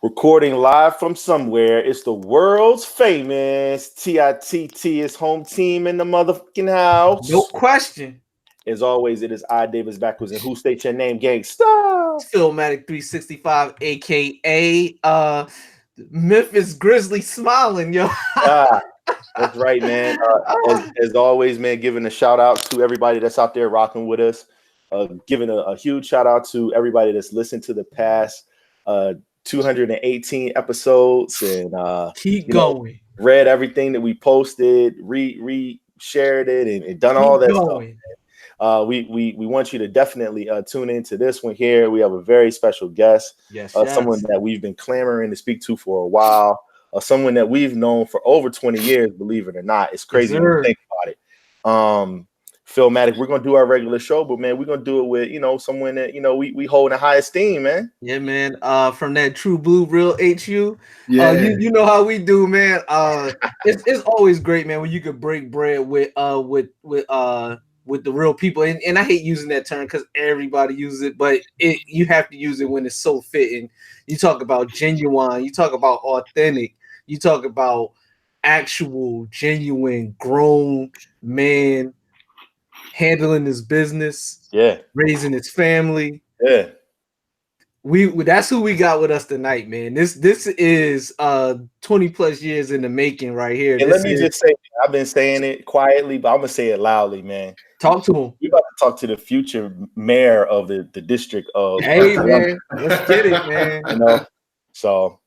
Recording live from somewhere, it's the world's famous TITT home team in the motherfucking house. No question. As always, it is I, Davis Backwards, and who state your name, gangsta? Philmatic 365, aka Memphis Grizzly smiling, yo. That's right, man. As always, man, giving a shout out to everybody that's out there rocking with us. Giving a huge shout out to everybody that's listened to the past 218 episodes and keep going. Read everything that we posted, re-shared it, and done all that stuff. We want you to definitely tune into this one here. We have a very special guest, someone that we've been clamoring to speak to for a while, someone that we've known for over 20 years, believe it or not. It's crazy when you think about it. Philmatic, we're gonna do our regular show, but man, we're gonna do it with someone that we hold in high esteem, man. Yeah, man. From that True Blue Real HU. Yeah, you know how we do, man. It's always great, man, when you could break bread with the real people. And I hate using that term because everybody uses it, but you have to use it when it's so fitting. You talk about genuine, you talk about authentic, you talk about actual, genuine, grown man handling his business, raising his family. That's who we got with us tonight, man. This is 20 plus years in the making right here. And let me just say, I've been saying it quietly, but I'm gonna say it loudly, man. Talk to him. We about to talk to the future mayor of the district of. Hey, man, let's get it, man. So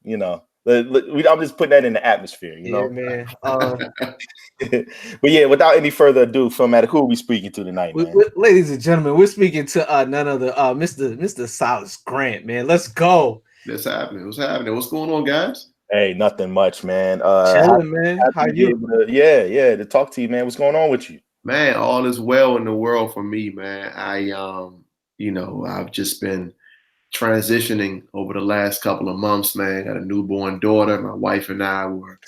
I'm just putting that in the atmosphere, man. But yeah, without any further ado, Philmatic, who are we speaking to tonight, man? Ladies and gentlemen, we're speaking to none other Mr. Silas Grant, man. Let's go. What's happening? What's going on, guys? Hey, nothing much, man. Chilling, man. How you? To talk to you, man. What's going on with you? Man, all is well in the world for me, man. I've just been transitioning over the last couple of months, man. Got a newborn daughter. My wife and I were.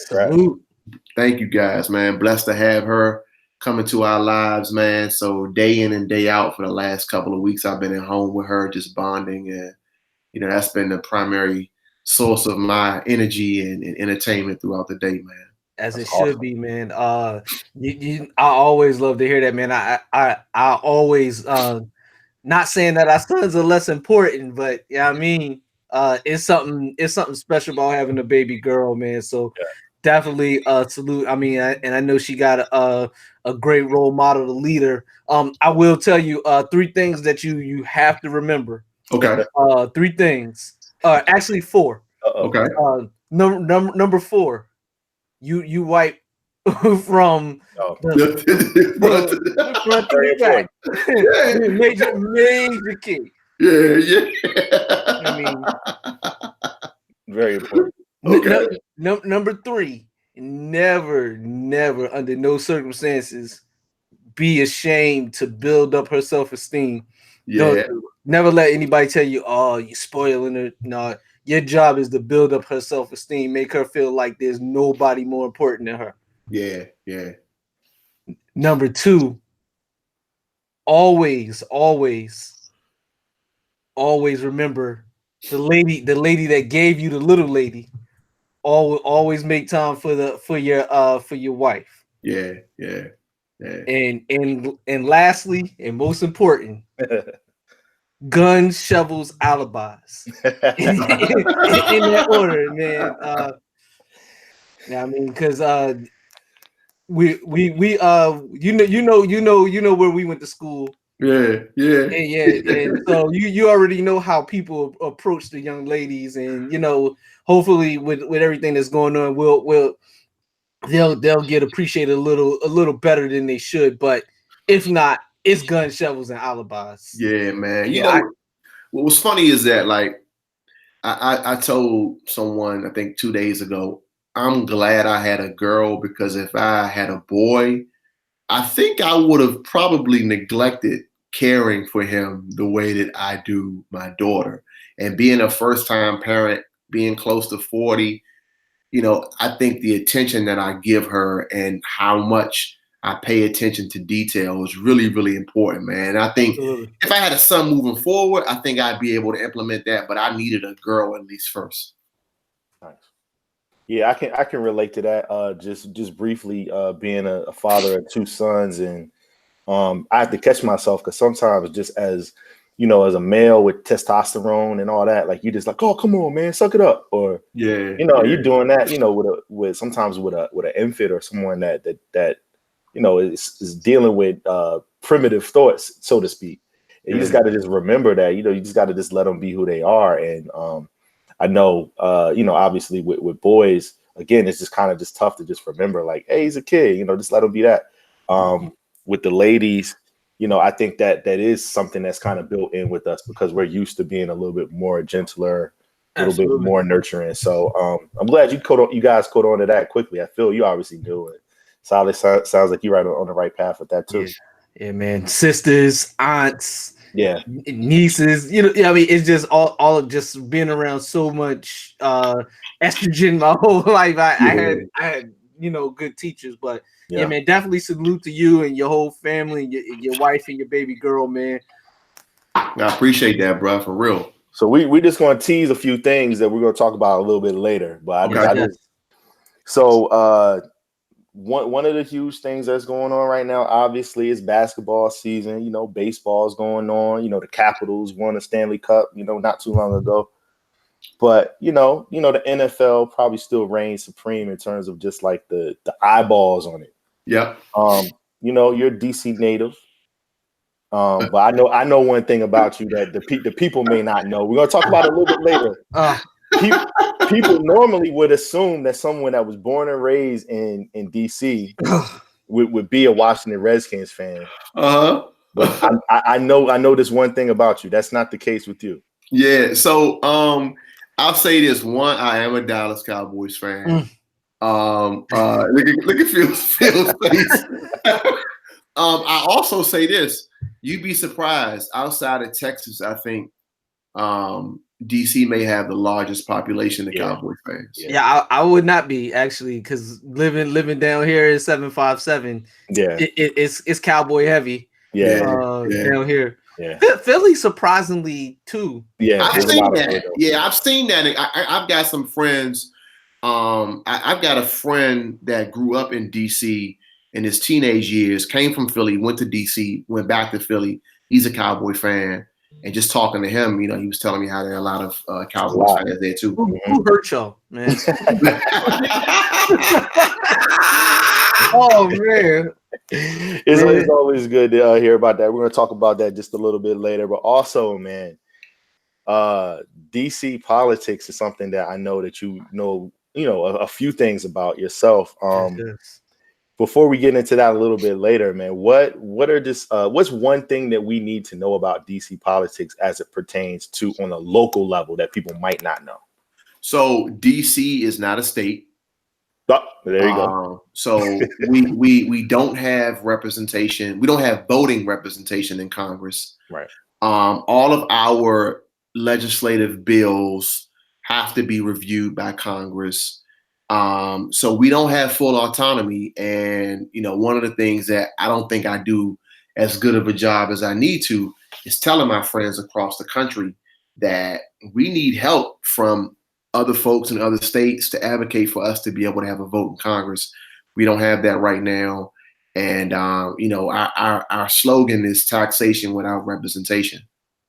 Thank you, guys, man. Blessed to have her come into our lives, man. So day in and day out for the last couple of weeks, I've been at home with her, just bonding, and that's been the primary source of my energy and entertainment throughout the day, man. As it should be, man. I always love to hear that, man. I always not saying that our sons are less important, but it's something special about having a baby girl, man. So definitely salute. I mean, I know she got a great role model, the leader. I will tell you 3 things that you have to remember. Okay. 3 things. Actually 4. Okay. Number 4. You wipe from the front to the back. Major key. Yeah. I mean, very important. Okay. Number 3, never under no circumstances be ashamed to build up her self-esteem. Never let anybody tell you, oh, you're spoiling her. No, your job is to build up her self-esteem, make her feel like there's nobody more important than her. Yeah. Number 2, always remember the lady that gave you the little lady. Always make time for your wife. Yeah. And lastly, and most important, guns, shovels, alibis. in that order, man. I mean, because we where we went to school. Yeah. And so you already know how people approach the young ladies, and hopefully with everything that's going on, they'll get appreciated a little better than they should. But if not, it's gun, shovels, and alibis. Yeah, man. What was funny is that, like, I told someone, I think 2 days ago, I'm glad I had a girl, because if I had a boy, I think I would have probably neglected caring for him the way that I do my daughter. And being a first-time parent, being close to 40, I think the attention that I give her and how much I pay attention to detail is really, really important, man. I think if I had a son moving forward, I think I'd be able to implement that, but I needed a girl at least first. Yeah, I can relate to that. Just briefly, being a father of two sons, and I have to catch myself because sometimes just as as a male with testosterone and all that, like you just like, oh, come on, man, suck it up, or you're doing that, with sometimes with an infant or someone that is dealing with primitive thoughts, so to speak. And you just got to just remember that, you just got to just let them be who they are. And I know, obviously with boys, again, it's just kind of just tough to just remember, like, hey, he's a kid, just let him be that. With the ladies, I think that is something that's kind of built in with us because we're used to being a little bit more gentler, a little bit more nurturing. So I'm glad you guys caught on to that quickly. I feel you obviously do it. Silas, sounds like you're right on the right path with that too. Yeah, man. Sisters, aunts, yeah, nieces. I mean, it's just all of just being around so much estrogen my whole life. I had good teachers, but yeah, man, definitely salute to you and your whole family, your wife and your baby girl, man. I appreciate that, bro, for real. So we just going to tease a few things that we're going to talk about a little bit later. But one of the huge things that's going on right now, obviously, is basketball season. Baseball's going on. The Capitals won a Stanley Cup, not too long ago. But the NFL probably still reigns supreme in terms of just like the eyeballs on it. Yeah. You're a DC native. But I know one thing about you that the people may not know. We're gonna talk about it a little bit later. People normally would assume that someone that was born and raised in DC would be a Washington Redskins fan. But I know this one thing about you. That's not the case with you. Yeah. So I'll say this: one, I am a Dallas Cowboys fan. Look at Phil's face. I also say this: you'd be surprised. Outside of Texas, I think DC may have the largest population of Cowboys fans. Yeah, I would not be actually, because living down here in 757. Yeah, it's Cowboy heavy. Down here. Yeah, Philly surprisingly too. Yeah, I've seen that. I've seen that. I've got some friends. I've got a friend that grew up in DC in his teenage years, came from Philly, went to DC, went back to Philly. He's a Cowboy fan. And just talking to him, he was telling me how there are a lot of Cowboys fans there too. Who hurt y'all, man? Oh man. It's always good to hear about that. We're going to talk about that just a little bit later. But also, man, DC politics is something that I know that you know a few things about yourself. Before we get into that a little bit later, man, what's one thing that we need to know about DC politics as it pertains to on a local level that people might not know? So DC is not a state. Oh, there you go. So we don't have representation. We don't have voting representation in Congress. Right. All of our legislative bills have to be reviewed by Congress. So we don't have full autonomy. And, one of the things that I don't think I do as good of a job as I need to is telling my friends across the country that we need help from other folks in other states to advocate for us to be able to have a vote in Congress. We don't have that right now. And, our slogan is taxation without representation.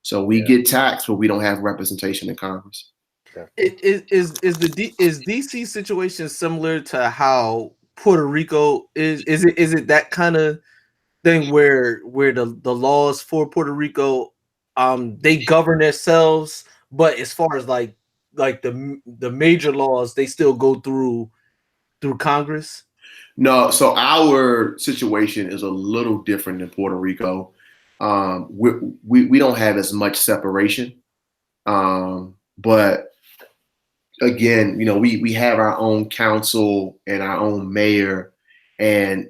So we get taxed, but we don't have representation in Congress. Is DC situation similar to how Puerto Rico is? Is it that kind of thing where the laws for Puerto Rico they govern themselves, but as far as like the major laws, they still go through Congress? No, so our situation is a little different than Puerto Rico. We don't have as much separation, but again, we have our own council and our own mayor. And,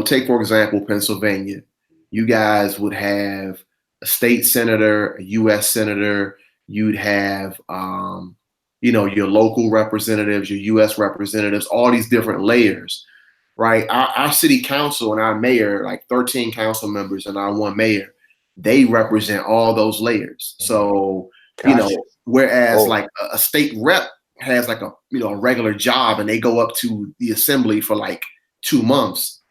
take, for example, Pennsylvania. You guys would have a state senator, a U.S. senator. You'd have, your local representatives, your U.S. representatives, all these different layers, right? Our city council and our mayor, like 13 council members and our one mayor, they represent all those layers. So, whereas like a state rep has like a regular job and they go up to the assembly for like 2 months,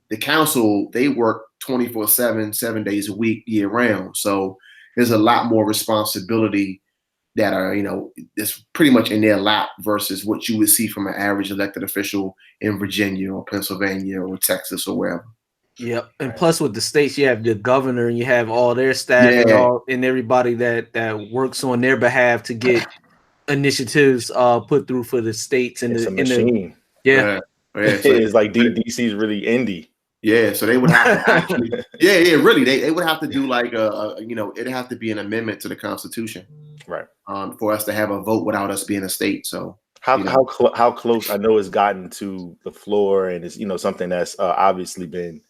the council, they work 24/7, 7 days a week, year round. So there's a lot more responsibility that are, it's pretty much in their lap versus what you would see from an average elected official in Virginia or Pennsylvania or Texas or wherever. Yep. And plus with the states, you have the governor and you have all their staff and everybody that works on their behalf to get initiatives put through for the states and it's a machine. So it's like DC is really indie. Yeah, so they would have to actually, really, they would have to do like it'd have to be an amendment to the Constitution, right? For us to have a vote without us being a state. So how close? I know it's gotten to the floor, and it's something that's obviously been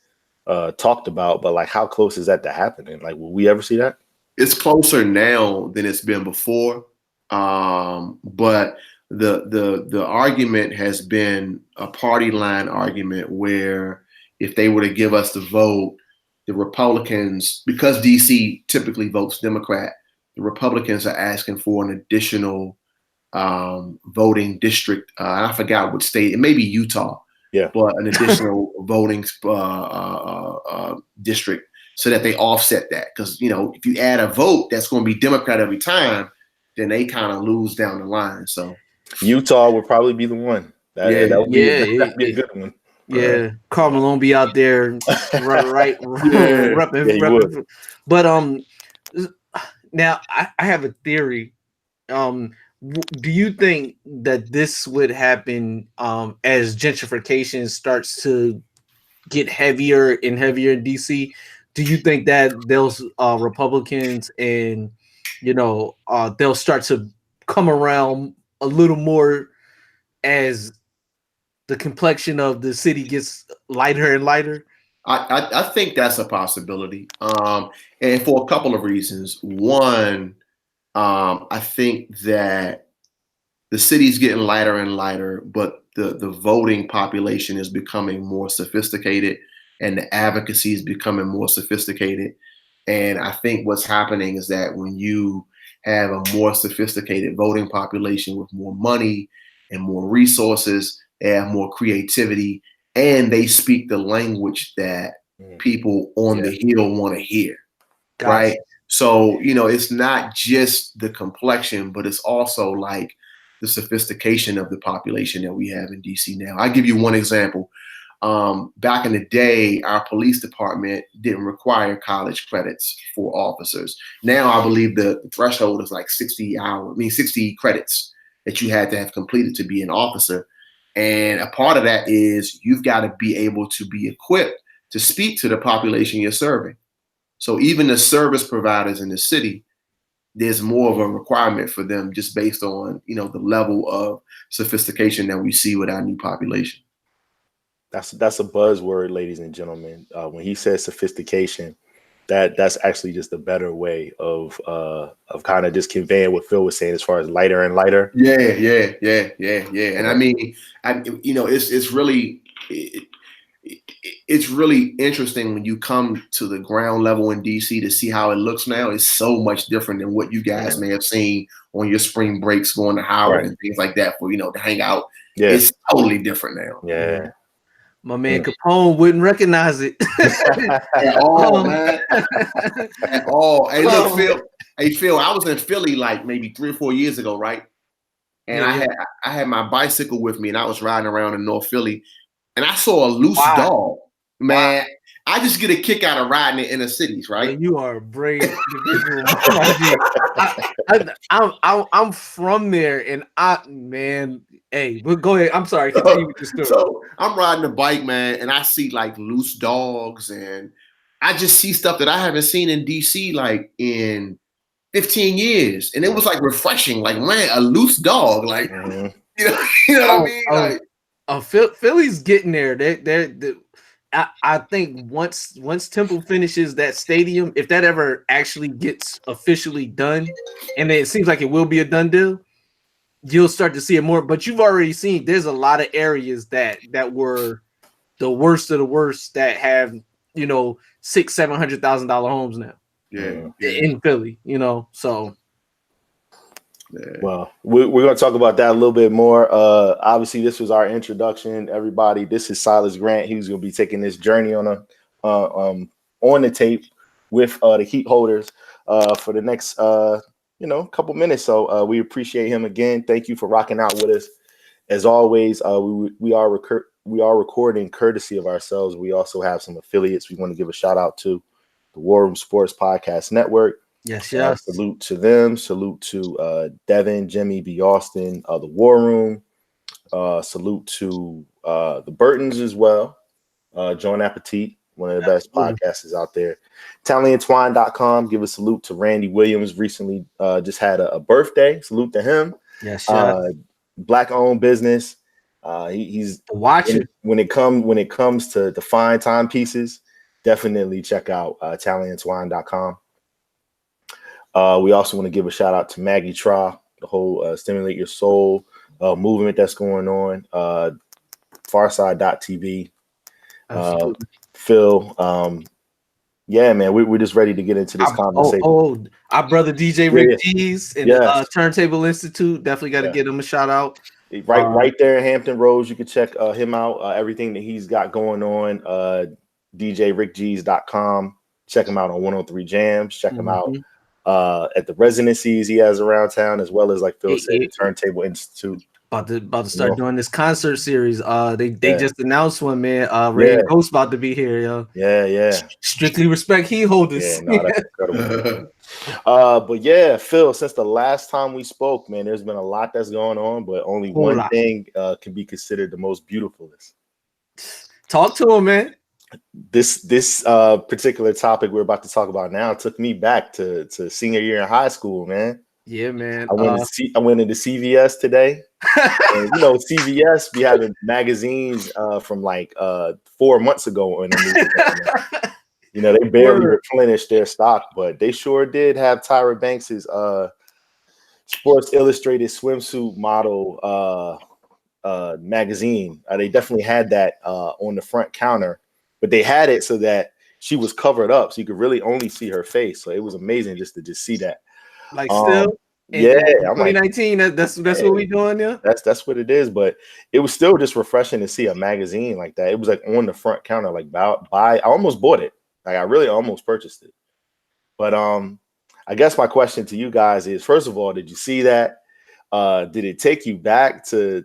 talked about, but like how close is that to happening? Like, will we ever see that? It's closer now than it's been before, but the argument has been a party line argument where if they were to give us the vote, the Republicans, because DC typically votes Democrat, the Republicans are asking for an additional voting district. I forgot what state, it may be Utah, but an additional voting district so that they offset that. Because, if you add a vote that's going to be Democrat every time, then they kind of lose down the line. So Utah would probably be the one. That would be a good one. Yeah, Karl Malone be out there, repping. But now I have a theory. Do you think that this would happen as gentrification starts to get heavier and heavier in DC? Do you think that those Republicans and they'll start to come around a little more as the complexion of the city gets lighter and lighter? I think that's a possibility, and for a couple of reasons. One, I think that the city's getting lighter and lighter, but the voting population is becoming more sophisticated, and the advocacy is becoming more sophisticated. And I think what's happening is that when you have a more sophisticated voting population with more money and more resources, they have more creativity, and they speak the language that people on the Hill want to hear, right? So, it's not just the complexion, but it's also like the sophistication of the population that we have in DC now. I'll give you one example. Back in the day, our police department didn't require college credits for officers. Now, I believe the threshold is like 60 credits that you had to have completed to be an officer. And a part of that is you've got to be able to be equipped to speak to the population you're serving. So even the service providers in the city, there's more of a requirement for them just based on, the level of sophistication that we see with our new population. That's a buzzword, ladies and gentlemen. When he says sophistication, that's actually just a better way of kind of just conveying what Phil was saying as far as lighter and lighter. Yeah. And I mean, it's really interesting when you come to the ground level in DC to see how it looks now. It's so much different than what you guys may have seen on your spring breaks going to Howard and things like that for, to hang out. Yeah. It's totally different now. Yeah. My man Capone wouldn't recognize it at all, man. At all. Hey, look, Phil. I was in Philly like maybe 3 or 4 years ago, right? And I had my bicycle with me, and I was riding around in North Philly, and I saw a loose dog. Man, I just get a kick out of riding in inner cities, right? Man, you are a brave individual. I'm from there, and hey, but go ahead. I'm sorry. Continue with the story. So I'm riding a bike, man, and I see like loose dogs, and I just see stuff that I haven't seen in DC like in 15 years, and it was like refreshing. Like, man, a loose dog, like you know what I mean? Philly's getting there. I think once Temple finishes that stadium, if that ever actually gets officially done, and it seems like it will be a done deal, you'll start to see it more. But you've already seen there's a lot of areas that were the worst of the worst that have $600,000-$700,000 homes now. Yeah. In Philly, so Well, we're going to talk about that a little bit more. Obviously, this was our introduction. Everybody, this is Silas Grant. He's going to be taking this journey on the tape with the Heat Holderz for the next couple minutes. So we appreciate him again. Thank you for rocking out with us. As always, we are recording courtesy of ourselves. We also have some affiliates we want to give a shout out to: the War Room Sports Podcast Network. Yes. Salute to them. Salute to Devin, Jimmy, B. Austin, the War Room. Salute to the Burtons as well. John Appetit, one of the best podcasters out there. TallyandTwine.com. Give a salute to Randy Williams. Recently just had a birthday. Salute to him. Yes. Black-owned business. He's watching when it comes to the fine timepieces. Definitely check out TallyandTwine.com. We also want to give a shout out to Maggie Tra, the whole Stimulate Your Soul movement that's going on. Farside.tv. Phil. Yeah, man, we're just ready to get into this conversation. Our brother DJ Rick Tease and the Turntable Institute. Definitely got to give him a shout out. Right there in Hampton Roads. You can check him out. Everything that he's got going on. DJRickG's.com. Check him out on 103 Jams. Check him out at the residencies he has around town, as well as, like Phil said, the Turntable Institute. About to start doing this concert series. They just announced one, man. Ray Ghost about to be here, yo. Yeah. Strictly respect Heat Holderz. Yeah, no, that's incredible. But yeah, Phil, since the last time we spoke, man, there's been a lot that's going on, but only one thing can be considered the most beautifulest. Talk to him, man. This particular topic we're about to talk about now took me back to senior year in high school, man. Yeah, man. I went into CVS today. And, CVS be having magazines from like 4 months ago. They barely replenished their stock, but they sure did have Tyra Banks's Sports Illustrated swimsuit model magazine. They definitely had that on the front counter, but they had it so that she was covered up, so you could really only see her face. So it was amazing just to see that. Like still. In 2019, that's what we doing there. That's what it is. But it was still just refreshing to see a magazine like that. It was like on the front counter, like buy. I almost bought it. Like I really almost purchased it. But I guess my question to you guys is: first of all, did you see that? Did it take you back to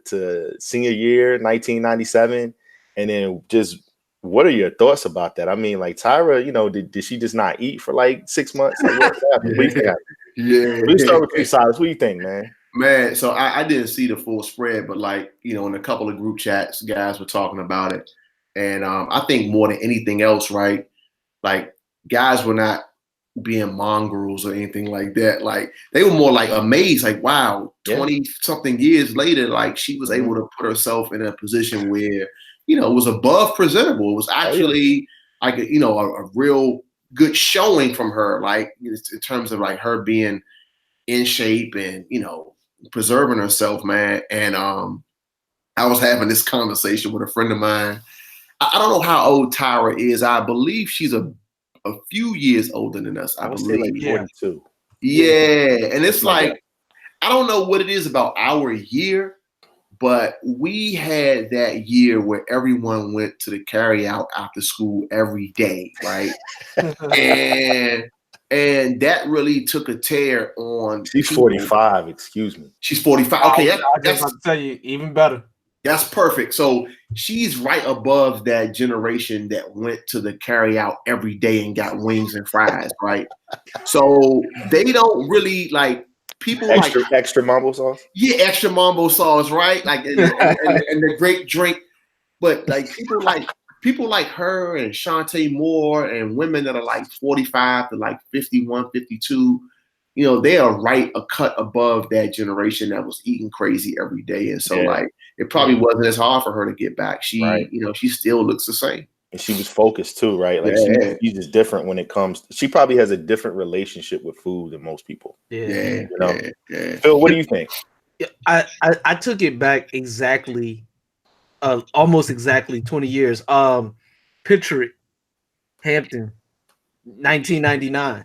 senior year 1997? And then just what are your thoughts about that? I mean, like Tyra, did she just not eat for like 6 months? Like, what happened? What do you think happened? Yeah. We start with you, Silas. What do you think, man? Man, so I didn't see the full spread, but in a couple of group chats, guys were talking about it. And I think more than anything else, right? Like guys were not being mongrels or anything like that. Like they were more like amazed, like, wow, 20 something years later, like she was able to put herself in a position where, it was above presentable. It was actually like, a real good showing from her, like in terms of like her being in shape and preserving herself, man. And I was having this conversation with a friend of mine. I don't know how old Tyra is. I believe she's a few years older than us. I believe like 42. Yeah, and it's like I don't know what it is about our year, but we had that year where everyone went to the carry out after school every day, right? and that really took a tear on. She's 45. Excuse me. She's 45. Okay, I just about to tell you, even better. That's perfect. So she's right above that generation that went to the carry out every day and got wings and fries, right? So they don't really like. People extra mambo sauce. Yeah, extra mambo sauce, right? Like and the great drink. But like people like her and Shantae Moore and women that are like 45 to like 51, 52, they are right a cut above that generation that was eating crazy every day. And so like it probably wasn't as hard for her to get back. She, she still looks the same. And she was focused too, right? Like she's just different when it comes. She probably has a different relationship with food than most people. Yeah. Phil, what do you think? I took it back exactly, almost exactly 20 years. Picture it, Hampton, 1999.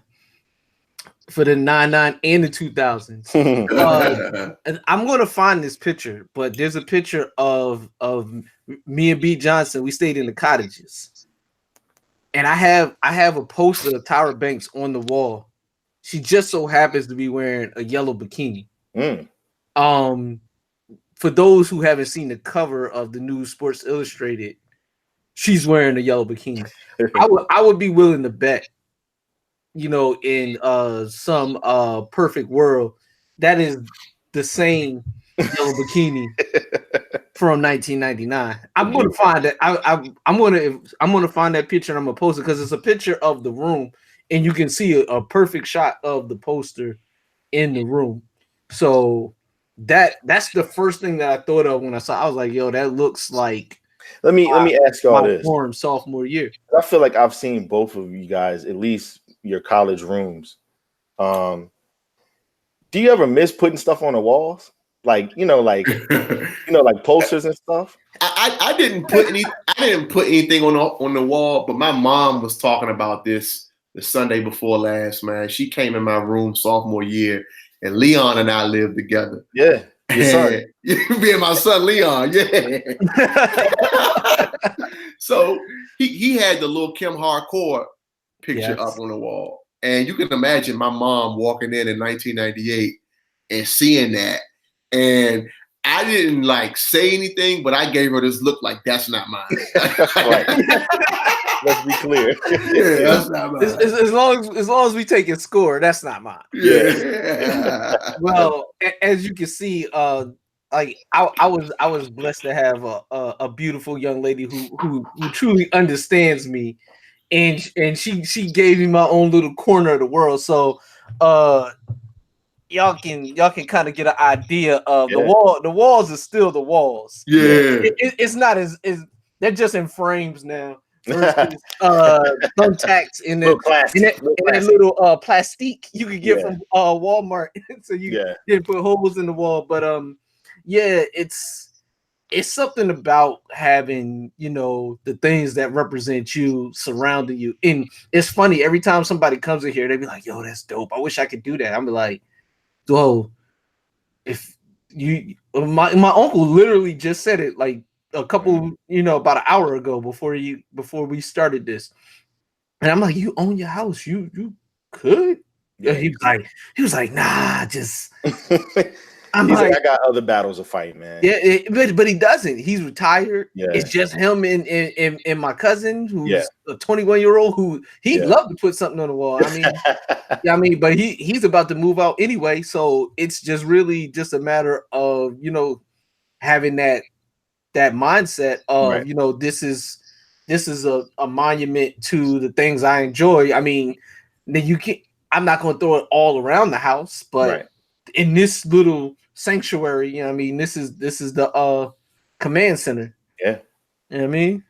for the 99 and the 2000s. And I'm gonna find this picture, but there's a picture of me and B Johnson. We stayed in the cottages, and I have a poster of Tyra Banks on the wall. She just so happens to be wearing a yellow bikini. For those who haven't seen the cover of the new Sports Illustrated, she's wearing a yellow bikini. I would be willing to bet, in some perfect world, that is the same yellow bikini from 1999. I'm gonna find that. I'm gonna find that picture and I'm gonna post it because it's a picture of the room and you can see a perfect shot of the poster in the room. So that's the first thing that I thought of when I saw. I was like, "Yo, that looks like." Let me ask y'all this. Sophomore year. I feel like I've seen both of you guys, at least your college rooms. Do you ever miss putting stuff on the walls? Like posters and stuff? I didn't put anything on the wall, but my mom was talking about this the Sunday before last, man. She came in my room sophomore year, and Leon and I lived together. Yeah. Your son. Me and my son Leon, yeah. So he had the little Kim Hardcore picture up on the wall. And you can imagine my mom walking in 1998 and seeing that. And I didn't say anything, but I gave her this look like that's not mine. Let's be clear. Yeah, that's not mine. As long as we take a score, that's not mine. Yeah. Well, as you can see, I was blessed to have a beautiful young lady who truly understands me, and she gave me my own little corner of the world. So y'all can kind of get an idea of the wall. The walls are still the walls. Yeah. It's not as they're just in frames now. Thumbtacks in that little plastique you could get from Walmart. So you didn't put holes in the wall, but it's something about having the things that represent you surrounding you. And it's funny, every time somebody comes in here, they be like, "Yo, that's dope. I wish I could do that." I'm like, "Whoa, if you," my uncle literally just said it like a couple, about an hour ago before we started this, and I'm like, "You own your house, you could." Yeah. He was like, "Nah, just." He's like, I got other battles to fight, man. Yeah, but he doesn't. He's retired. Yeah. It's just him and my cousin, who's a 21-year-old who he'd love to put something on the wall. I mean, but he's about to move out anyway, so it's just really just a matter of having that mindset of this is a monument to the things I enjoy. I mean, then I'm not going to throw it all around the house, but in this little sanctuary, this is the command center. Yeah. You know what I mean?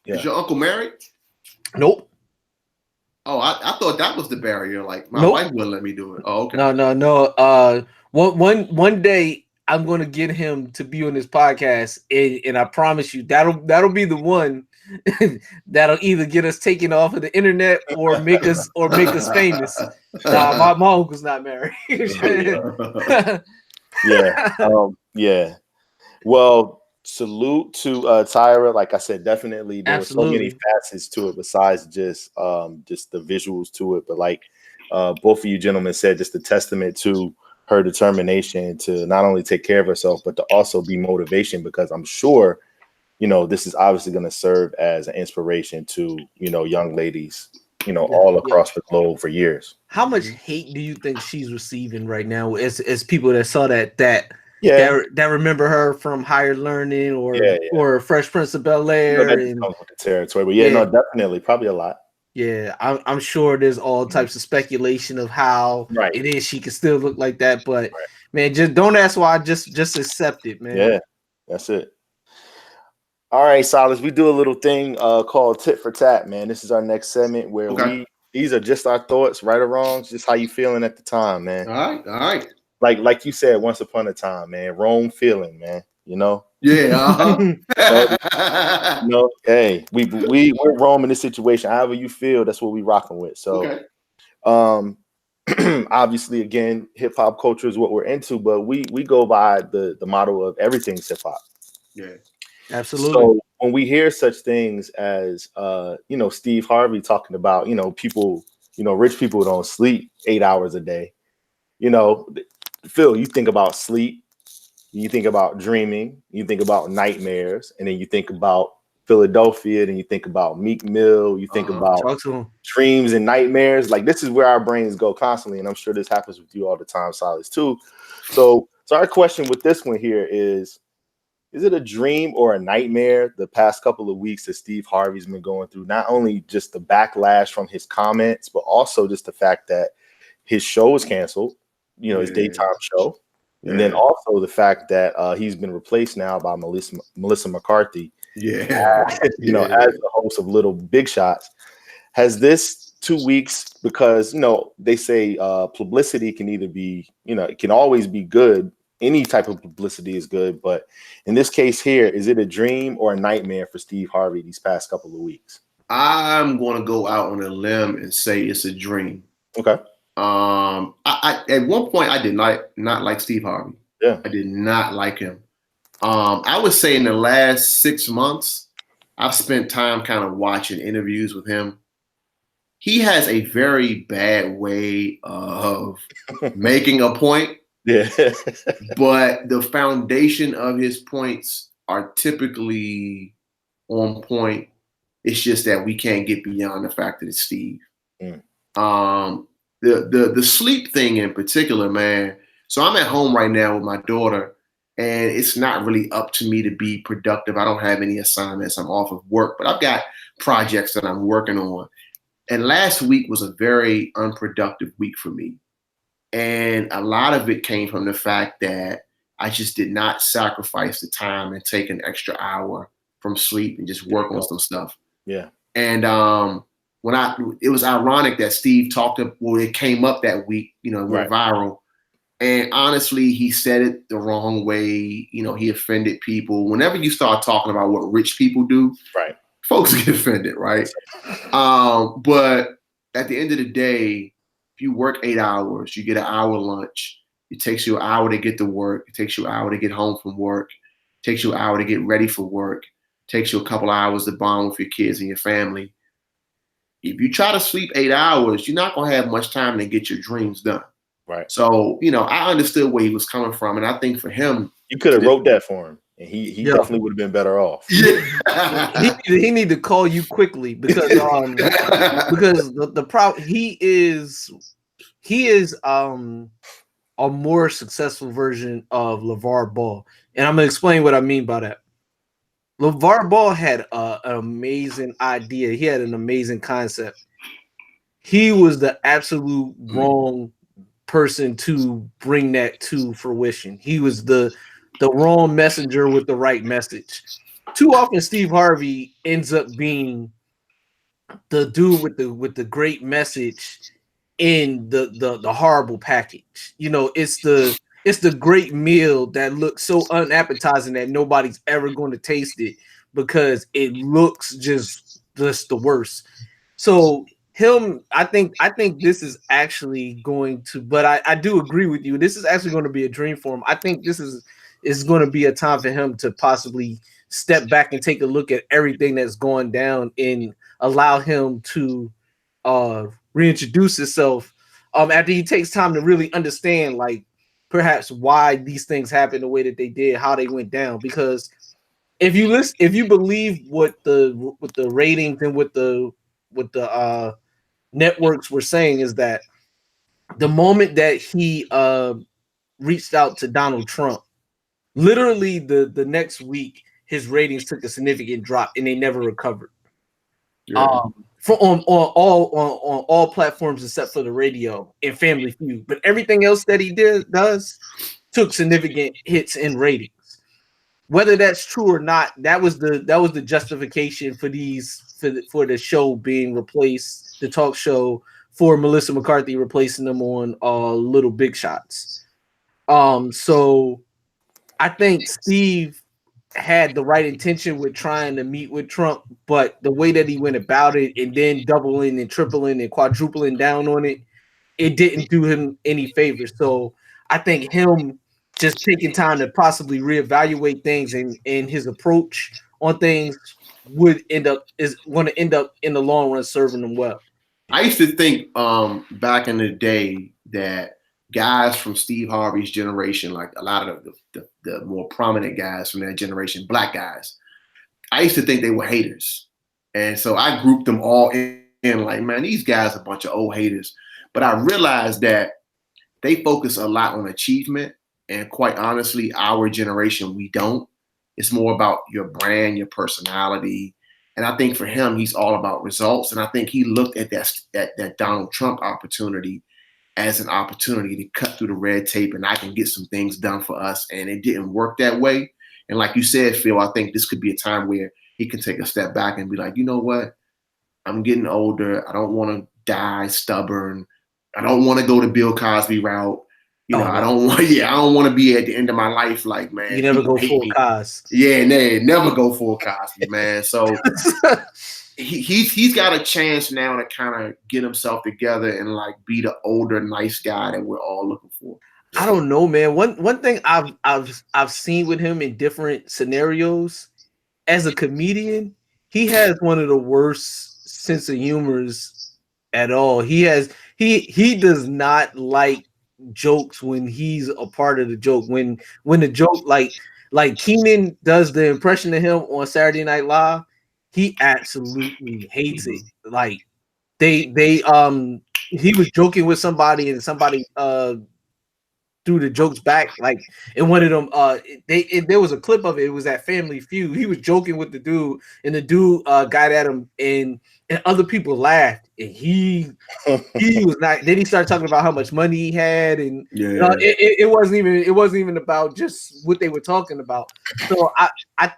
Is your uncle married? Nope. Oh, I thought that was the barrier. Like my wife wouldn't let me do it. Oh, okay. No. One day I'm gonna get him to be on this podcast, and I promise you that'll be the one that'll either get us taken off of the internet or make us famous. My uncle's not married. Yeah. Well, salute to Tyra. Like I said, definitely there were so many facets to it besides just the visuals to it. But like both of you gentlemen said, just a testament to her determination to not only take care of herself, but to also be motivation, because I'm sure, this is obviously going to serve as an inspiration to, young ladies, all across the globe for years. How much hate do you think she's receiving right now as people that saw that remember her from Higher Learning or Fresh Prince of Bel-Air? That comes with the territory, but no, definitely, probably a lot. Yeah, I'm sure there's all types of speculation of how it is she can still look like that, but man, just don't ask why. Just accept it, man. Yeah, that's it. All right, Silas, we do a little thing called Tit for Tat, man. This is our next segment where these are just our thoughts, right or wrong, just how you feeling at the time, man. All right. Like you said, once upon a time, man. Rome feeling, man. Yeah. Hey, we're Rome in this situation. However you feel, that's what we rocking with. So, obviously, again, hip hop culture is what we're into, but we go by the motto of everything's hip hop. Yeah, absolutely. So when we hear such things as Steve Harvey talking about, people, rich people don't sleep 8 hours a day. Phil, you think about sleep, you think about dreaming, you think about nightmares, and then you think about Philadelphia, and you think about Meek Mill, you think about dreams and nightmares. Like, this is where our brains go constantly, and I'm sure this happens with you all the time, Silas, too. So our question with this one here is it a dream or a nightmare the past couple of weeks that Steve Harvey's been going through? Not only just the backlash from his comments, but also just the fact that his show was canceled, his daytime show. Yeah. And then also the fact that he's been replaced now by Melissa McCarthy. Yeah. As the host of Little Big Shots. Has this 2 weeks, because, they say publicity can either be, it can always be good. Any type of publicity is good. But in this case here, is it a dream or a nightmare for Steve Harvey these past couple of weeks? I'm going to go out on a limb and say it's a dream. Okay. I at one point I did not like Steve Harvey. Yeah. I did not like him. I would say in the last 6 months, I've spent time kind of watching interviews with him. He has a very bad way of making a point. Yeah. But the foundation of his points are typically on point. It's just that we can't get beyond the fact that it's Steve. The sleep thing in particular, man. So I'm at home right now with my daughter, and it's not really up to me to be productive. I don't have any assignments. I'm off of work, but I've got projects that I'm working on. And last week was a very unproductive week for me. And a lot of it came from the fact that I just did not sacrifice the time and take an extra hour from sleep and just work on some stuff. Yeah. And it was ironic that Steve it came up that week, it went viral. And honestly, he said it the wrong way. He offended people. Whenever you start talking about what rich people do, right, folks get offended, right? But at the end of the day, if you work 8 hours, you get an hour lunch. It takes you an hour to get to work. It takes you an hour to get home from work. It takes you an hour to get ready for work. It takes you a couple of hours to bond with your kids and your family. If you try to sleep 8 hours, you're not going to have much time to get your dreams done. Right. So, I understood where he was coming from. And I think for him, you could have wrote that for him. And he definitely would have been better off. Yeah. he need to call you quickly because the problem he is a more successful version of LeVar Ball. And I'm gonna explain what I mean by that. LeVar Ball had an amazing idea. He had an amazing concept. He was the absolute wrong person to bring that to fruition. He was the wrong messenger with the right message. Too often, Steve Harvey ends up being the dude with the great message in the horrible package. It's the great meal that looks so unappetizing that nobody's ever going to taste it because it looks just the worst. So I think this is actually going to, but I do agree with you. This is actually going to be a dream for him. I think this is going to be a time for him to possibly step back and take a look at everything that's going down and allow him to reintroduce himself after he takes time to really understand, like, perhaps why these things happened the way that they did, how they went down. Because if you believe what the ratings and what the networks were saying, is that the moment that he reached out to Donald Trump, literally the next week his ratings took a significant drop and they never recovered. Yeah. On all platforms except for the radio and Family Feud, but everything else that he does took significant hits in ratings. Whether that's true or not, that was the justification for for the show being replaced, the talk show, for Melissa McCarthy replacing them on Little Big Shots. So I think Steve had the right intention with trying to meet with Trump, but the way that he went about it and then doubling and tripling and quadrupling down on it, it didn't do him any favors. So I think him just taking time to possibly reevaluate things and his approach on things is going to end up in the long run serving him well. I used to think back in the day that guys from Steve Harvey's generation, like a lot of the more prominent guys from that generation, black guys, I used to think they were haters. And so I grouped them all in like, man, these guys are a bunch of old haters. But I realized that they focus a lot on achievement. And quite honestly, our generation, we don't. It's more about your brand, your personality. And I think for him, he's all about results. And I think he looked at that Donald Trump opportunity as an opportunity to cut through the red tape and I can get some things done for us. And it didn't work that way. And like you said, Phil, I think this could be a time where he can take a step back and be like, you know what? I'm getting older. I don't want to die stubborn. I don't want to go the Bill Cosby route. You know, I don't want to be at the end of my life like, man. You never go full Cosby. Yeah, never go full Cosby, man. So he's got a chance now to kind of get himself together and like be the older, nice guy that we're all looking for. I don't know, man. One thing I've seen with him in different scenarios, as a comedian, he has one of the worst sense of humors at all. He does not like jokes when he's a part of the joke. When the joke like Keenan does the impression of him on Saturday Night Live, he absolutely hates it. Like he was joking with somebody and somebody threw the jokes back, like, and one of them there was a clip of it. It was at Family Feud. He was joking with the dude, and the dude got at him, and other people laughed, and he was not. Then he started talking about how much money he had, and it wasn't even about just what they were talking about. So I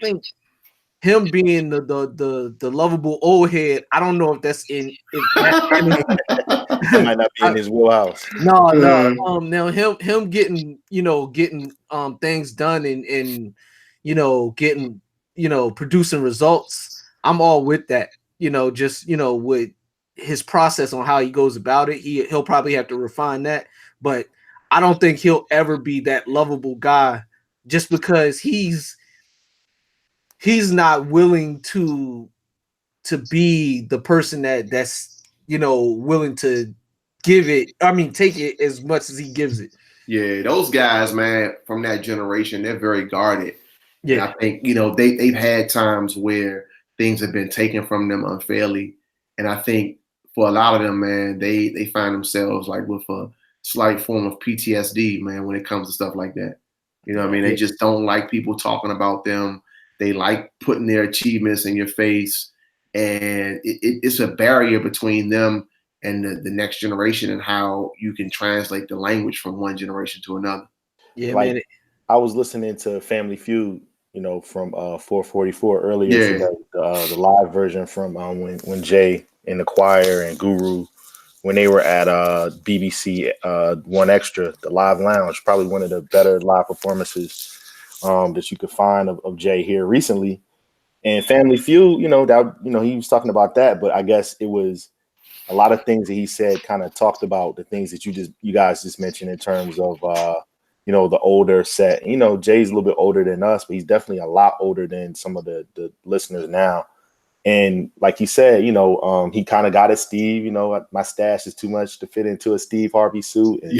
think him being the lovable old head, I don't know if that's in. It might not be in his wheelhouse. No. Now him getting things done and getting producing results. I'm all with that. Just with his process on how he goes about it, he'll probably have to refine that. But I don't think he'll ever be that lovable guy just because he's not willing to be the person that's willing to take it as much as he gives it. Yeah, those guys, man, from that generation, they're very guarded. Yeah, and I think they've had times where things have been taken from them unfairly, and I think for a lot of them, man, they find themselves like with a slight form of PTSD, man, when it comes to stuff like that. You know what I mean? They just don't like people talking about them. They like putting their achievements in your face, and it's a barrier between them and the next generation and how you can translate the language from one generation to another. Yeah, man. I was listening to Family Feud, from 444 earlier today, the live version from when Jay and the Choir and Guru, when they were at BBC One Extra, the Live Lounge, probably one of the better live performances that you could find of Jay here recently. And Family Feud, he was talking about that, but I guess it was a lot of things that he said kind of talked about the things that you guys just mentioned in terms of the older set. Jay's a little bit older than us, but he's definitely a lot older than some of the listeners now. And like he said, he kind of got at Steve, my stash is too much to fit into a Steve Harvey suit. And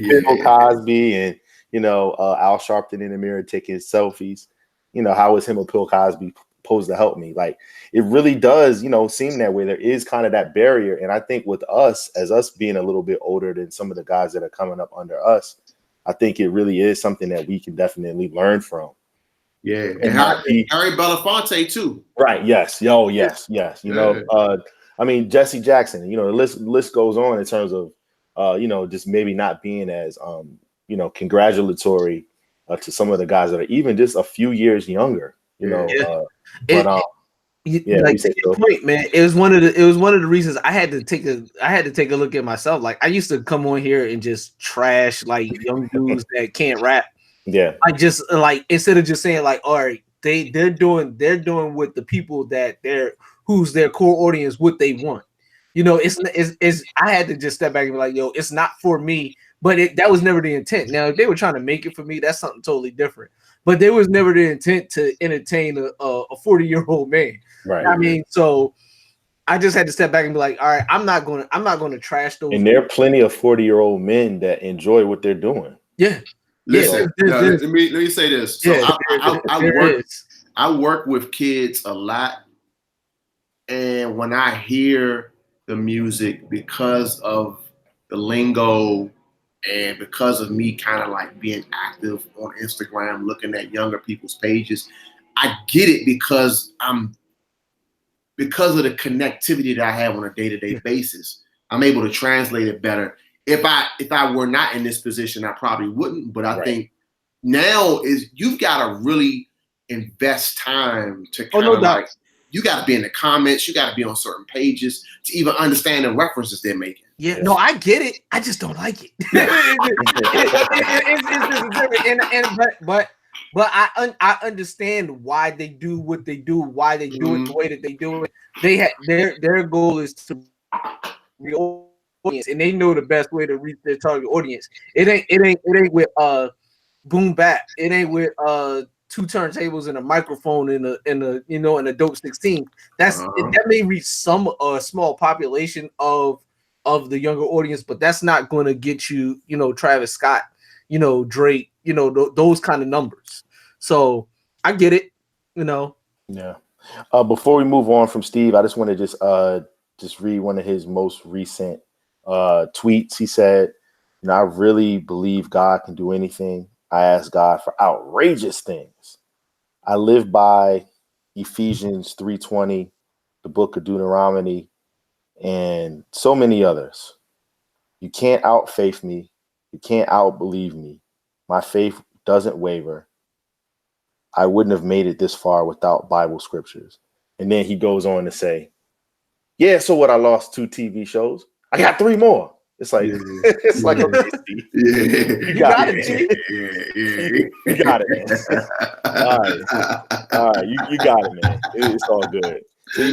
Bill Cosby and Al Sharpton in the mirror taking selfies. How is him or Bill Cosby supposed to help me? Like, it really does, seem that way. There is kind of that barrier. And I think with us, as us being a little bit older than some of the guys that are coming up under us, I think it really is something that we can definitely learn from. Yeah. And Harry Belafonte too. Right. Yes. Yes. Jesse Jackson, the list goes on in terms of, just maybe not being as, congratulatory to some of the guys that are even just a few years younger, point, man. It was one of the reasons I had to take a look at myself. Like, I used to come on here and just trash like young dudes that can't rap. Yeah. I just instead of just saying like, all right, they're doing with the people that who's their core audience what they want. You know, it's I had to just step back and be like, yo, it's not for me. But that was never the intent. Now, if they were trying to make it for me, that's something totally different. But there was never the intent to entertain a 40-year-old man. Right. I mean, so I just had to step back and be like, all right, I'm not going to trash those. And there are plenty of 40-year-old men that enjoy what they're doing. Yeah. Listen, let me say this. So I work with kids a lot, and when I hear the music, because of the lingo and because of me kind of like being active on Instagram, looking at younger people's pages, I get it because of the connectivity that I have on a day-to-day basis. I'm able to translate it better. If I were not in this position, I probably wouldn't. But I think now you've got to really invest time to kind of like, you got to be in the comments, you got to be on certain pages to even understand the references they're making. Yeah, no, I get it. I just don't like it. But I understand why they do what they do, why they do it the way that they do it. Their goal is to reach the audience, and they know the best way to reach their target audience. It ain't with boom bap. It ain't with 2 turntables and a microphone in a dope 16. That may reach some small population of the younger audience, but that's not going to get you, Travis Scott, Drake, those kind of numbers. So I get it, Yeah. Before we move on from Steve, I just want to just read one of his most recent tweets. He said, I really believe God can do anything. I ask God for outrageous things. I live by Ephesians 3:20, the book of Deuteronomy, and so many others. You can't out-faith me. You can't out-believe me. My faith doesn't waver. I wouldn't have made it this far without Bible scriptures. And then he goes on to say, yeah, so what? I lost 2 TV shows. I got 3 more. It's like, it's like, you got it. You got it, man. All right. You got it, man. It's all good.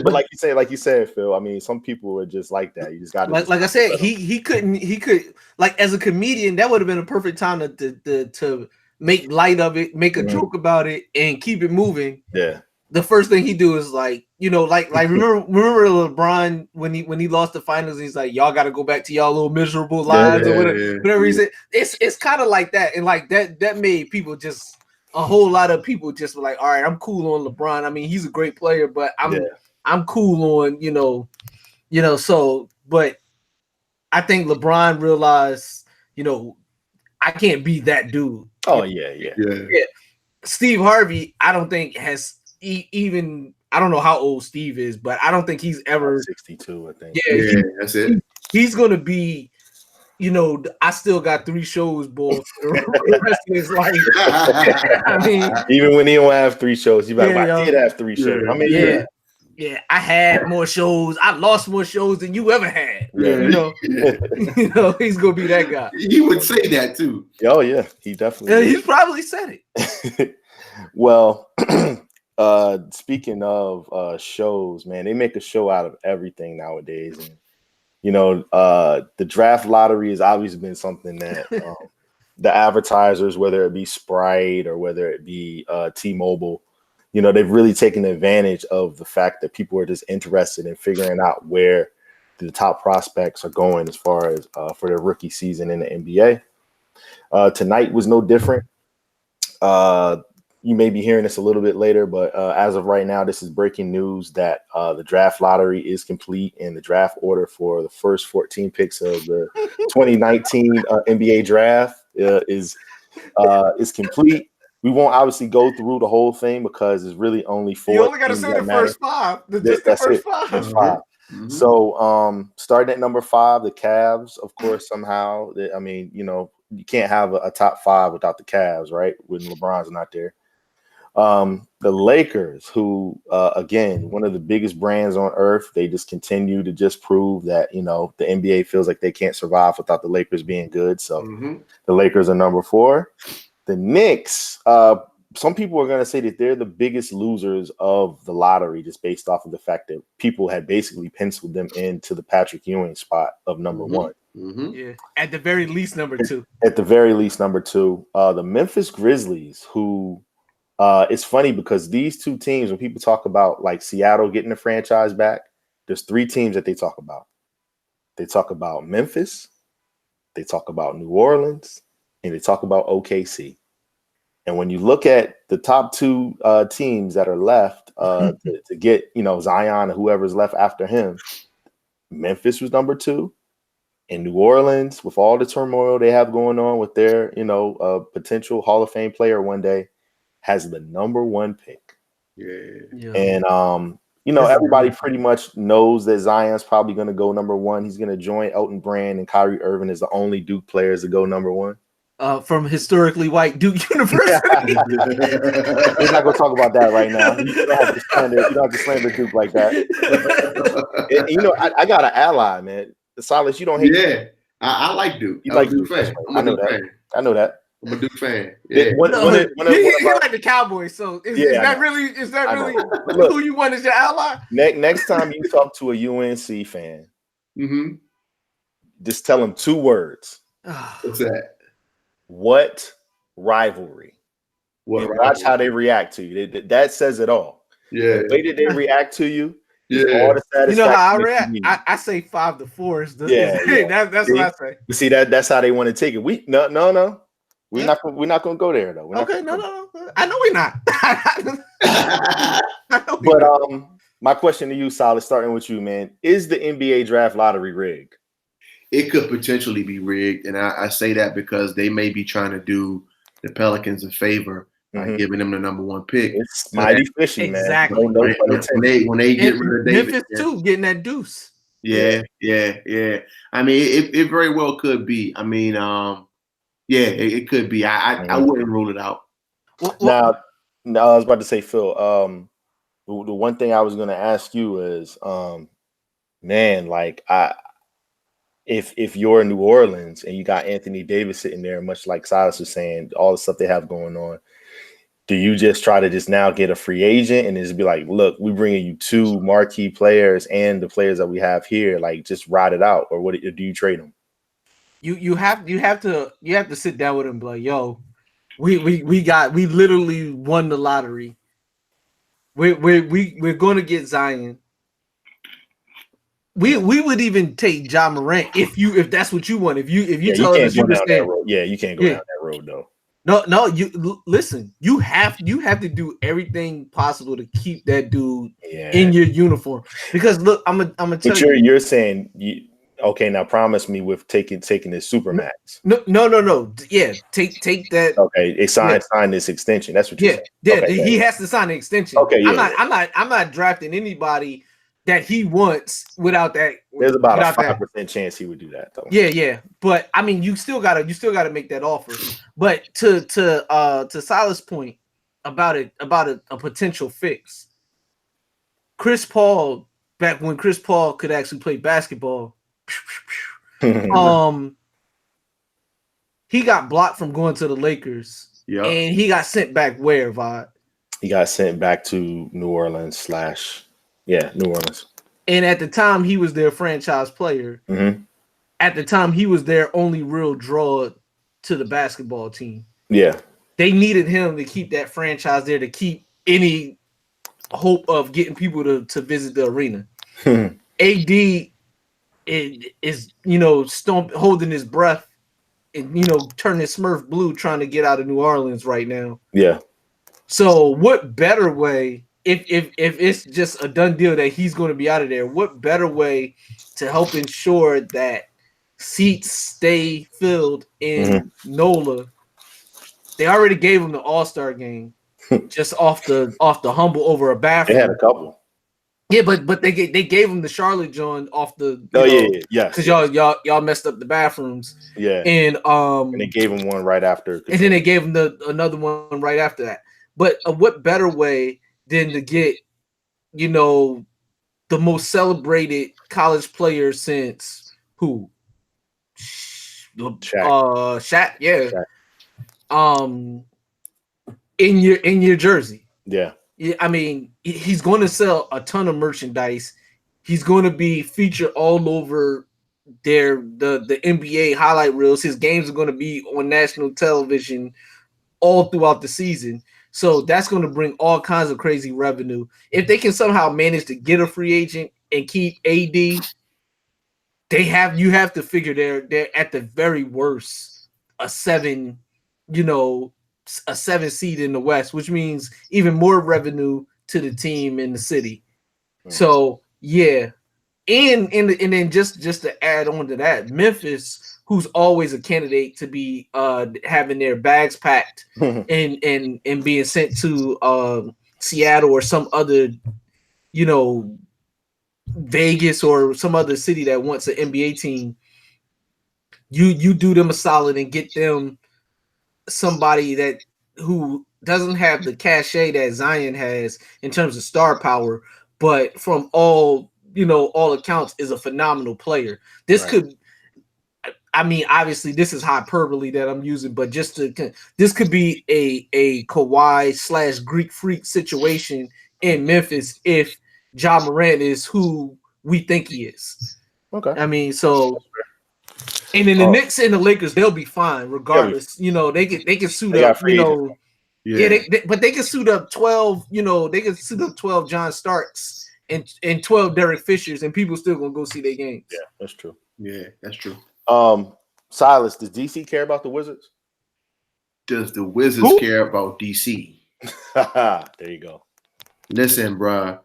But like you said, Phil, I mean, some people are just like that. You just got to. Like I said, he could like, as a comedian, that would have been a perfect time to make light of it, make a joke about it, and keep it moving. Yeah. The first thing he do is like remember LeBron when he lost the finals, he's like, y'all got to go back to y'all little miserable lives or whatever he said. It's kind of like that, and like that made people just, a whole lot of people just were like, all right, I'm cool on LeBron. I mean, he's a great player, but I'm cool on so. But I think LeBron realized, I can't be that dude. Oh yeah. Steve Harvey, I don't think has even. I don't know how old Steve is, but I don't think he's ever 62. I think. Yeah, that's it. He's gonna be. I still got 3 shows, boy. The rest of his life. I mean, even when he don't have 3 shows, I did have 3 shows. I mean, yeah, I had more shows. I lost more shows than you ever had. He's gonna be that guy. He would say that too. Oh yeah, he definitely. He's probably said it. Well, speaking of shows, man, they make a show out of everything nowadays, and the draft lottery has obviously been something that the advertisers, whether it be Sprite or whether it be T-Mobile, they've really taken advantage of the fact that people are just interested in figuring out where the top prospects are going as far as for their rookie season in the NBA. Tonight was no different. You may be hearing this a little bit later, but as of right now, this is breaking news that the draft lottery is complete, and the draft order for the first 14 picks of the 2019 NBA draft is complete. We won't obviously go through the whole thing because it's really only 4. You only got to say the first 5. The first 5. That's 5. Mm-hmm. So starting at number 5, the Cavs, of course, somehow. You can't have a top 5 without the Cavs, right? When LeBron's not there. The Lakers, who, again, one of the biggest brands on earth, they just continue to just prove that, the NBA feels like they can't survive without the Lakers being good. So the Lakers are number 4. The Knicks, some people are going to say that they're the biggest losers of the lottery, just based off of the fact that people had basically penciled them into the Patrick Ewing spot of number one. Mm-hmm. Yeah, at the very least, number two. At the very least, number two. The Memphis Grizzlies, who it's funny because these two teams, when people talk about like Seattle getting the franchise back, there's three teams that they talk about. They talk about Memphis, they talk about New Orleans, and they talk about OKC. And when you look at the top two teams that are left to get, Zion or whoever's left after him, Memphis was number two. And New Orleans, with all the turmoil they have going on with their, potential Hall of Fame player one day, has the number one pick. Yeah. And, everybody pretty much knows that Zion's probably going to go number one. He's going to join Elton Brand and Kyrie Irving as the only Duke players to go number one. From historically white Duke University. We're not going to talk about that right now. You don't have to slander Duke like that. I got an ally, man. Silas, you don't hate. Yeah, I like Duke. You like Duke fan. I'm a Duke fan. I know that. I'm a Duke fan. Yeah. You like the Cowboys, so is that really who you want as your ally? Next time you talk to a UNC fan, just tell them two words. What's that? What rivalry? Watch how they react to you. That says it all. Yeah. The way that they react to you. Yeah. You know how I react? I say 5-4. That's what I say. You see that's how they want to take it. No. We're not going to go there though. No. I know we're not. But my question to you, Silas, starting with you, man, is the NBA draft lottery rigged? It could potentially be rigged, and I say that because they may be trying to do the Pelicans a favor by giving them the number one pick. It's mighty fishy, man. Exactly. When they get rid of David, Memphis too, getting that deuce. Yeah. I mean, it very well could be. I mean, it could be. I wouldn't rule it out. Now, I was about to say, Phil. The one thing I was going to ask you is, man, like if you're in New Orleans and you got Anthony Davis sitting there, much like Silas was saying, all the stuff they have going on, do you just try to just now get a free agent and just be like, look, we're bringing you two marquee players and the players that we have here, like just ride it out, or what do you trade them? You have to sit down with him and be like, yo, we literally won the lottery. We're going to get Zion. We would even take Ja Morant if that's what you want. If you tell us you just stand, you can't go down that road though. No. You listen. You have to do everything possible to keep that dude in your uniform. Because look, I'm gonna tell you. You're saying okay. Now promise me with taking this Supermax. No. Yeah, take that. Okay, sign this extension. That's what you're saying. Yeah, okay, he has to sign the extension. Okay, yeah. I'm not drafting anybody that he wants without that. There's about a 5% chance he would do that though. Yeah. But I mean, you still gotta make that offer. But to Silas' point about a potential fix, Chris Paul, back when Chris Paul could actually play basketball, he got blocked from going to the Lakers. Yeah. And he got sent back where, Vod? He got sent back to New Orleans New Orleans. And at the time, he was their franchise player. Mm-hmm. At the time, he was their only real draw to the basketball team. Yeah. They needed him to keep that franchise there, to keep any hope of getting people to visit the arena. AD is holding his breath and, turning his Smurf blue trying to get out of New Orleans right now. Yeah. So what better way, if it's just a done deal that he's going to be out of there, what better way to help ensure that seats stay filled in NOLA? They already gave him the All-Star game just off the humble over a bathroom. They had a couple. Yeah, but they gave him the Charlotte John off the because y'all messed up the bathrooms. Yeah. And they gave him one right after. And then they gave him another one right after that. But what better way than to get, the most celebrated college player since who? Shaq. Shaq, yeah. Shaq. in your jersey. Yeah. I mean, he's going to sell a ton of merchandise. He's going to be featured all over the NBA highlight reels. His games are going to be on national television all throughout the season. So that's going to bring all kinds of crazy revenue. If they can somehow manage to get a free agent and keep AD, you have to figure they're at the very worst a 7 seed in the West, which means even more revenue to the team in the city. So yeah. And then just to add on to that, Memphis, who's always a candidate to be having their bags packed and being sent to Seattle or some other, Vegas or some other city that wants an NBA team, you do them a solid and get them somebody who doesn't have the cachet that Zion has in terms of star power, but from all accounts is a phenomenal player. This could, I mean, obviously this is hyperbole that I'm using, but this could be a Kawhi / Greek Freak situation in Memphis if Ja Morant is who we think he is. Okay. I mean, so, and then the Knicks and the Lakers, they'll be fine regardless. They can suit up. But they can suit up 12. They can suit up 12 John Starks and 12 Derek Fishers, and people still gonna go see their games. Yeah, that's true. Yeah, that's true. Silas, does DC care about the Wizards? Does the Wizards care about DC? There you go. Listen, bruh.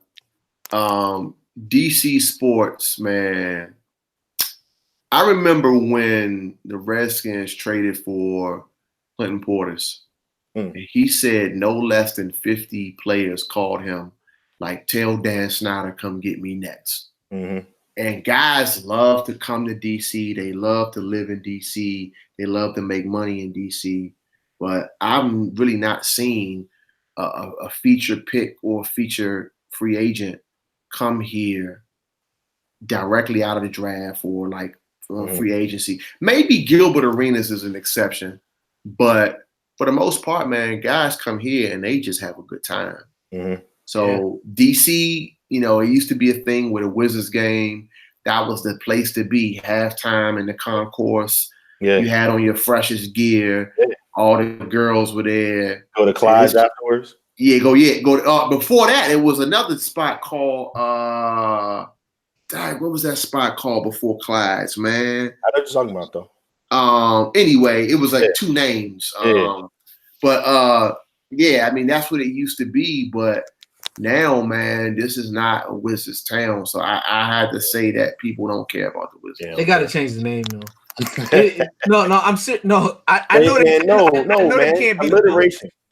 DC sports, man. I remember when the Redskins traded for Clinton Portis. And he said no less than 50 players called him, like, tell Dan Snyder, come get me next. Mm-hmm. And guys love to come to DC. They love to live in DC. They love to make money in DC. But I'm really not seeing a feature pick or feature free agent come here directly out of the draft or like free agency. Maybe Gilbert Arenas is an exception, but for the most part, man, guys come here and they just have a good time. Mm-hmm. So DC, it used to be a thing with a Wizards game. That was the place to be. Halftime in the concourse. Yeah. You had on your freshest gear. Yeah. All the girls were there. Go to Clyde's afterwards. Go to, before that, it was another spot called what was that spot called before Clyde's, man? I know what you're talking about though. Anyway, it was like two names. But I mean, that's what it used to be, but now, man, this is not a Wizards town. So I had to say that people don't care about the Wizards. They gotta change the name though. I'm serious. No, I know they can't be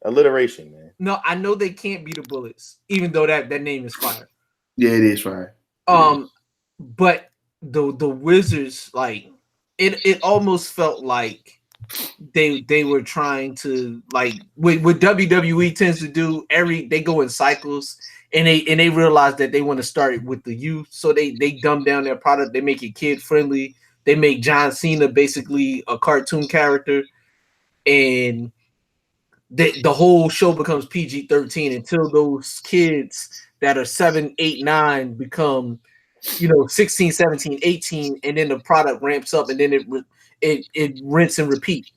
alliteration, man. No, I know they can't be the Bullets, even though that name is fire. Yeah, it is fire. But the Wizards, like, it almost felt like they were trying to, like, what WWE tends to do, they go in cycles and they realize that they want to start with the youth, so they dumb down their product, they make it kid friendly, they make John Cena basically a cartoon character, and the whole show becomes PG-13 until those kids that are 7, 8, 9 become 16, 17, 18, and then the product ramps up, and then it rinse and repeat.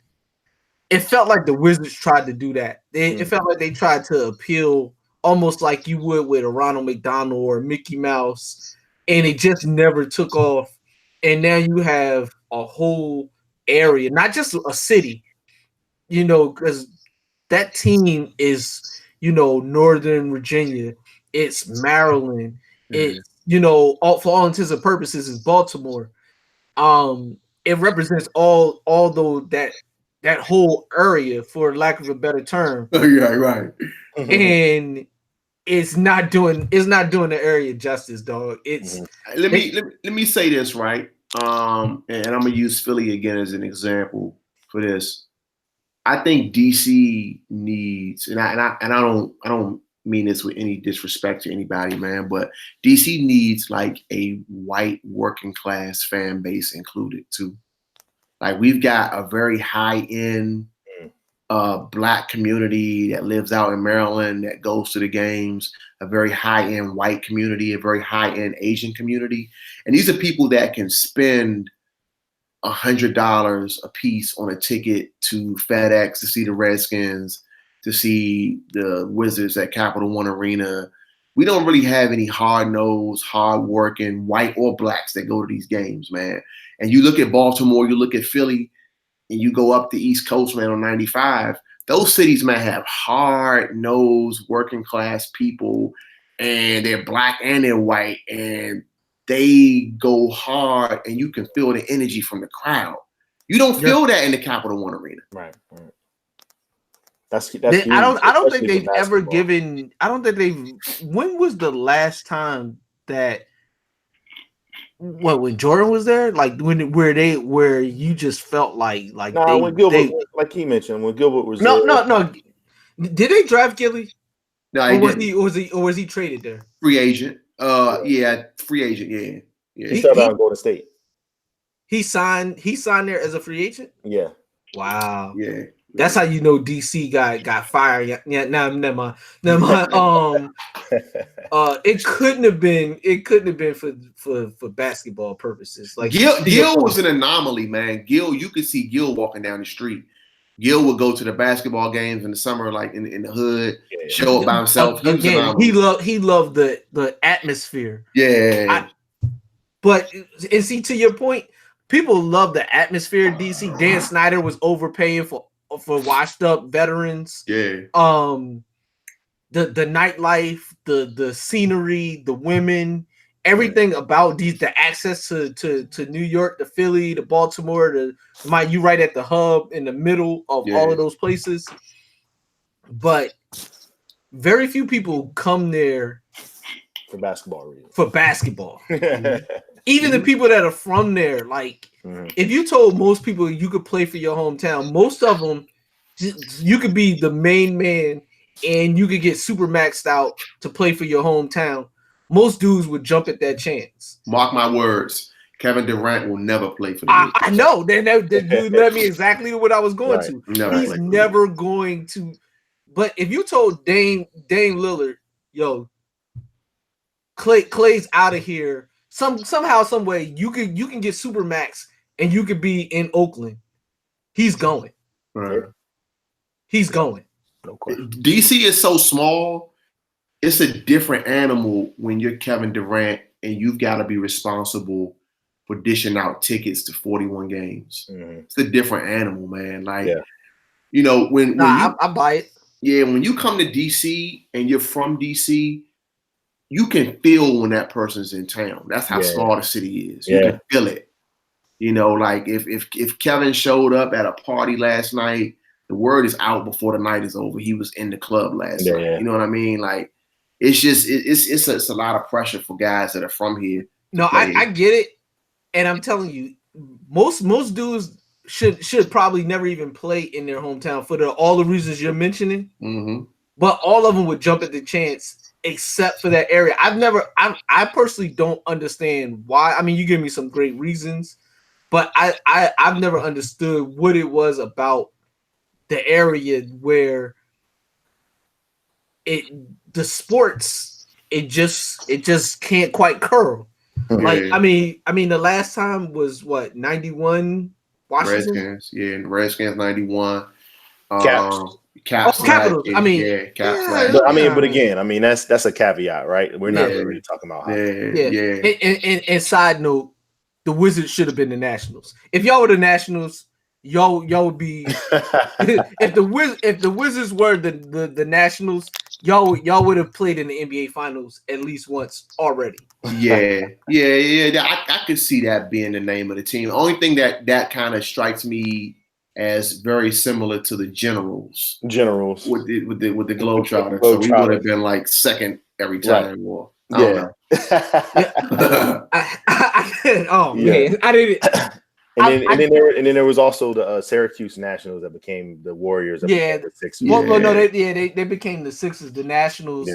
It felt like the Wizards tried to do that. It felt like they tried to appeal almost like you would with a Ronald McDonald or Mickey Mouse, and it just never took off. And now you have a whole area, not just a city, because that team is, Northern Virginia, it's Maryland, it's, for all intents and purposes, is Baltimore. It represents all that whole area, for lack of a better term. Yeah, right. And it's not doing the area justice, dog. It's let me say this, right? And I'm gonna use Philly again as an example for this. I think DC needs, and I don't mean this with any disrespect to anybody, man, but DC needs like a white working class fan base included too. Like, we've got a very high end Black community that lives out in Maryland that goes to the games, a very high-end white community, a very high-end Asian community. And these are people that can spend $100 a piece on a ticket to FedEx to see the Redskins, to see the Wizards at Capital One Arena. We don't really have any hard-nosed, hard-working white or blacks that go to these games, man. And you look at Baltimore, you look at Philly, and you go up the East Coast, man, on 95, those cities, man, have hard-nosed, working-class people, and they're black and they're white, and they go hard, and you can feel the energy from the crowd. You don't feel that in the Capital One Arena. Right. I don't think they've ever given. I don't think they've. When was the last time that? When Jordan was there, like where you just felt like when Gilbert, like he mentioned, when Gilbert was no. Did they draft Gilly? No, or was he traded there? Free agent. Free agent. Yeah. He started out in Golden State. He signed there as a free agent. Yeah. Wow. Yeah. That's how you know DC got fired. Yeah, never mind. It couldn't have been for basketball purposes. Like Gil was an anomaly, man. Gil, you could see Gil walking down the street. Gil would go to the basketball games in the summer, like in the hood, show up by himself. He loved the atmosphere. Yeah. But see, to your point, people love the atmosphere in DC. Dan Snyder was overpaying for washed up veterans. Yeah. The nightlife, the scenery, the women, everything about the access to New York, to Philly, to Baltimore, you right at the hub in the middle of all of those places. But very few people come there for basketball reasons. For basketball. Even the people that are from there, like if you told most people you could play for your hometown, most of them, you could be the main man and you could get super maxed out to play for your hometown. Most dudes would jump at that chance. Mark my words. Kevin Durant will never play for the Lakers. I know. That dude led me exactly what I was going to. He's never going to. But if you told Dame Lillard, yo, Clay's out of here. Somehow, some way, you can get super max and you could be in Oakland. He's going. Right. He's going. No question. DC is so small. It's a different animal when you're Kevin Durant and you've got to be responsible for dishing out tickets to 41 games. It's a different animal, man. Like, you know, I buy it. Yeah, when you come to DC and you're from DC, you can feel when that person's in town. That's how small the city is. You can feel it. You know, like if Kevin showed up at a party last night, the word is out before the night is over. He was in the club last night. You know what I mean? Like, it's just it's a lot of pressure for guys that are from here. No, I get it, and I'm telling you, most dudes should probably never even play in their hometown for all the reasons you're mentioning. But all of them would jump at the chance, except for that area. I personally don't understand why. I mean, you give me some great reasons, but I've never understood what it was about the area where the sports it just can't quite curl. Like I mean the last time was what, 91 Washington? Redskins, Redskins 91. Caps. Capitals. Caps. But again, that's a caveat, right? We're not really talking about hockey. And side note, the Wizards should have been the Nationals. If y'all were the Nationals, y'all would be. if the Wizards were the Nationals, y'all would have played in the NBA Finals at least once already. I could see that being the name of the team. The only thing that kind of strikes me as very similar to the Generals with the Globetrotters. So we would have been like second every time. Right. I don't know. Man, I didn't. And then there was also the Syracuse Nationals that became the Warriors. That became the Sixers. They became the Sixers, the Nationals.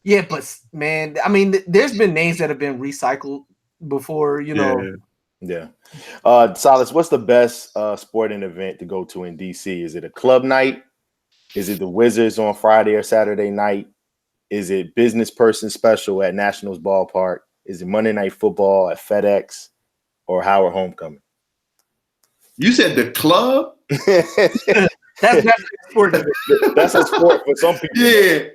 Yeah, but man, I mean, there's been names that have been recycled before, you know. Yeah. Silas, what's the best sporting event to go to in DC? Is it a club night? Is it the Wizards on Friday or Saturday night? Is it business person special at Nationals Ballpark? Is it Monday Night Football at FedEx or Howard Homecoming? You said the club? That's a sport. That's a sport for some people. Yeah,